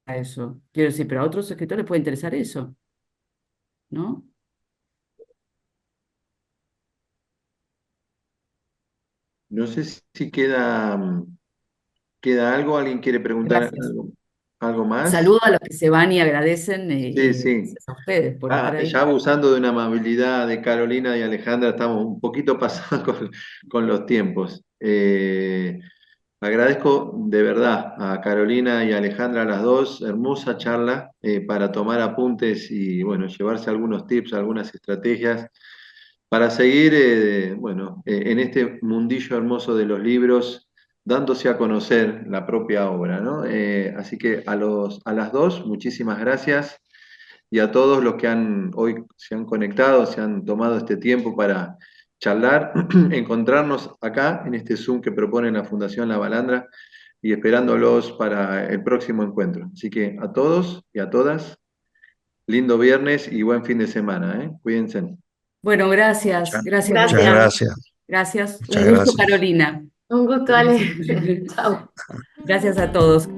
eso. Quiero decir, pero a otros escritores les puede interesar eso, ¿no? No sé si queda algo, ¿alguien quiere preguntar Gracias. algo más? Saludo a los que se van y agradecen, Sí, y sí. gracias a ustedes por estar Ya ahí. abusando de una amabilidad de Carolina y Alejandra, estamos un poquito pasados con los tiempos. Agradezco de verdad a Carolina y a Alejandra, las dos, hermosa charla para tomar apuntes y bueno, llevarse algunos tips, algunas estrategias para seguir en este mundillo hermoso de los libros, dándose a conocer la propia obra, ¿no? Así que a las dos, muchísimas gracias y a todos los que hoy se han conectado, se han tomado este tiempo para charlar, encontrarnos acá en este Zoom que propone la Fundación La Balandra y esperándolos para el próximo encuentro. Así que a todos y a todas, lindo viernes y buen fin de semana, ¿eh? Cuídense. Bueno, gracias, Muchas, gracias, muchas Gracias. Gustavo. gracias, Gracias. muchas Un gusto, gracias. Carolina. Un gusto, Ale. Chao. Gracias a todos.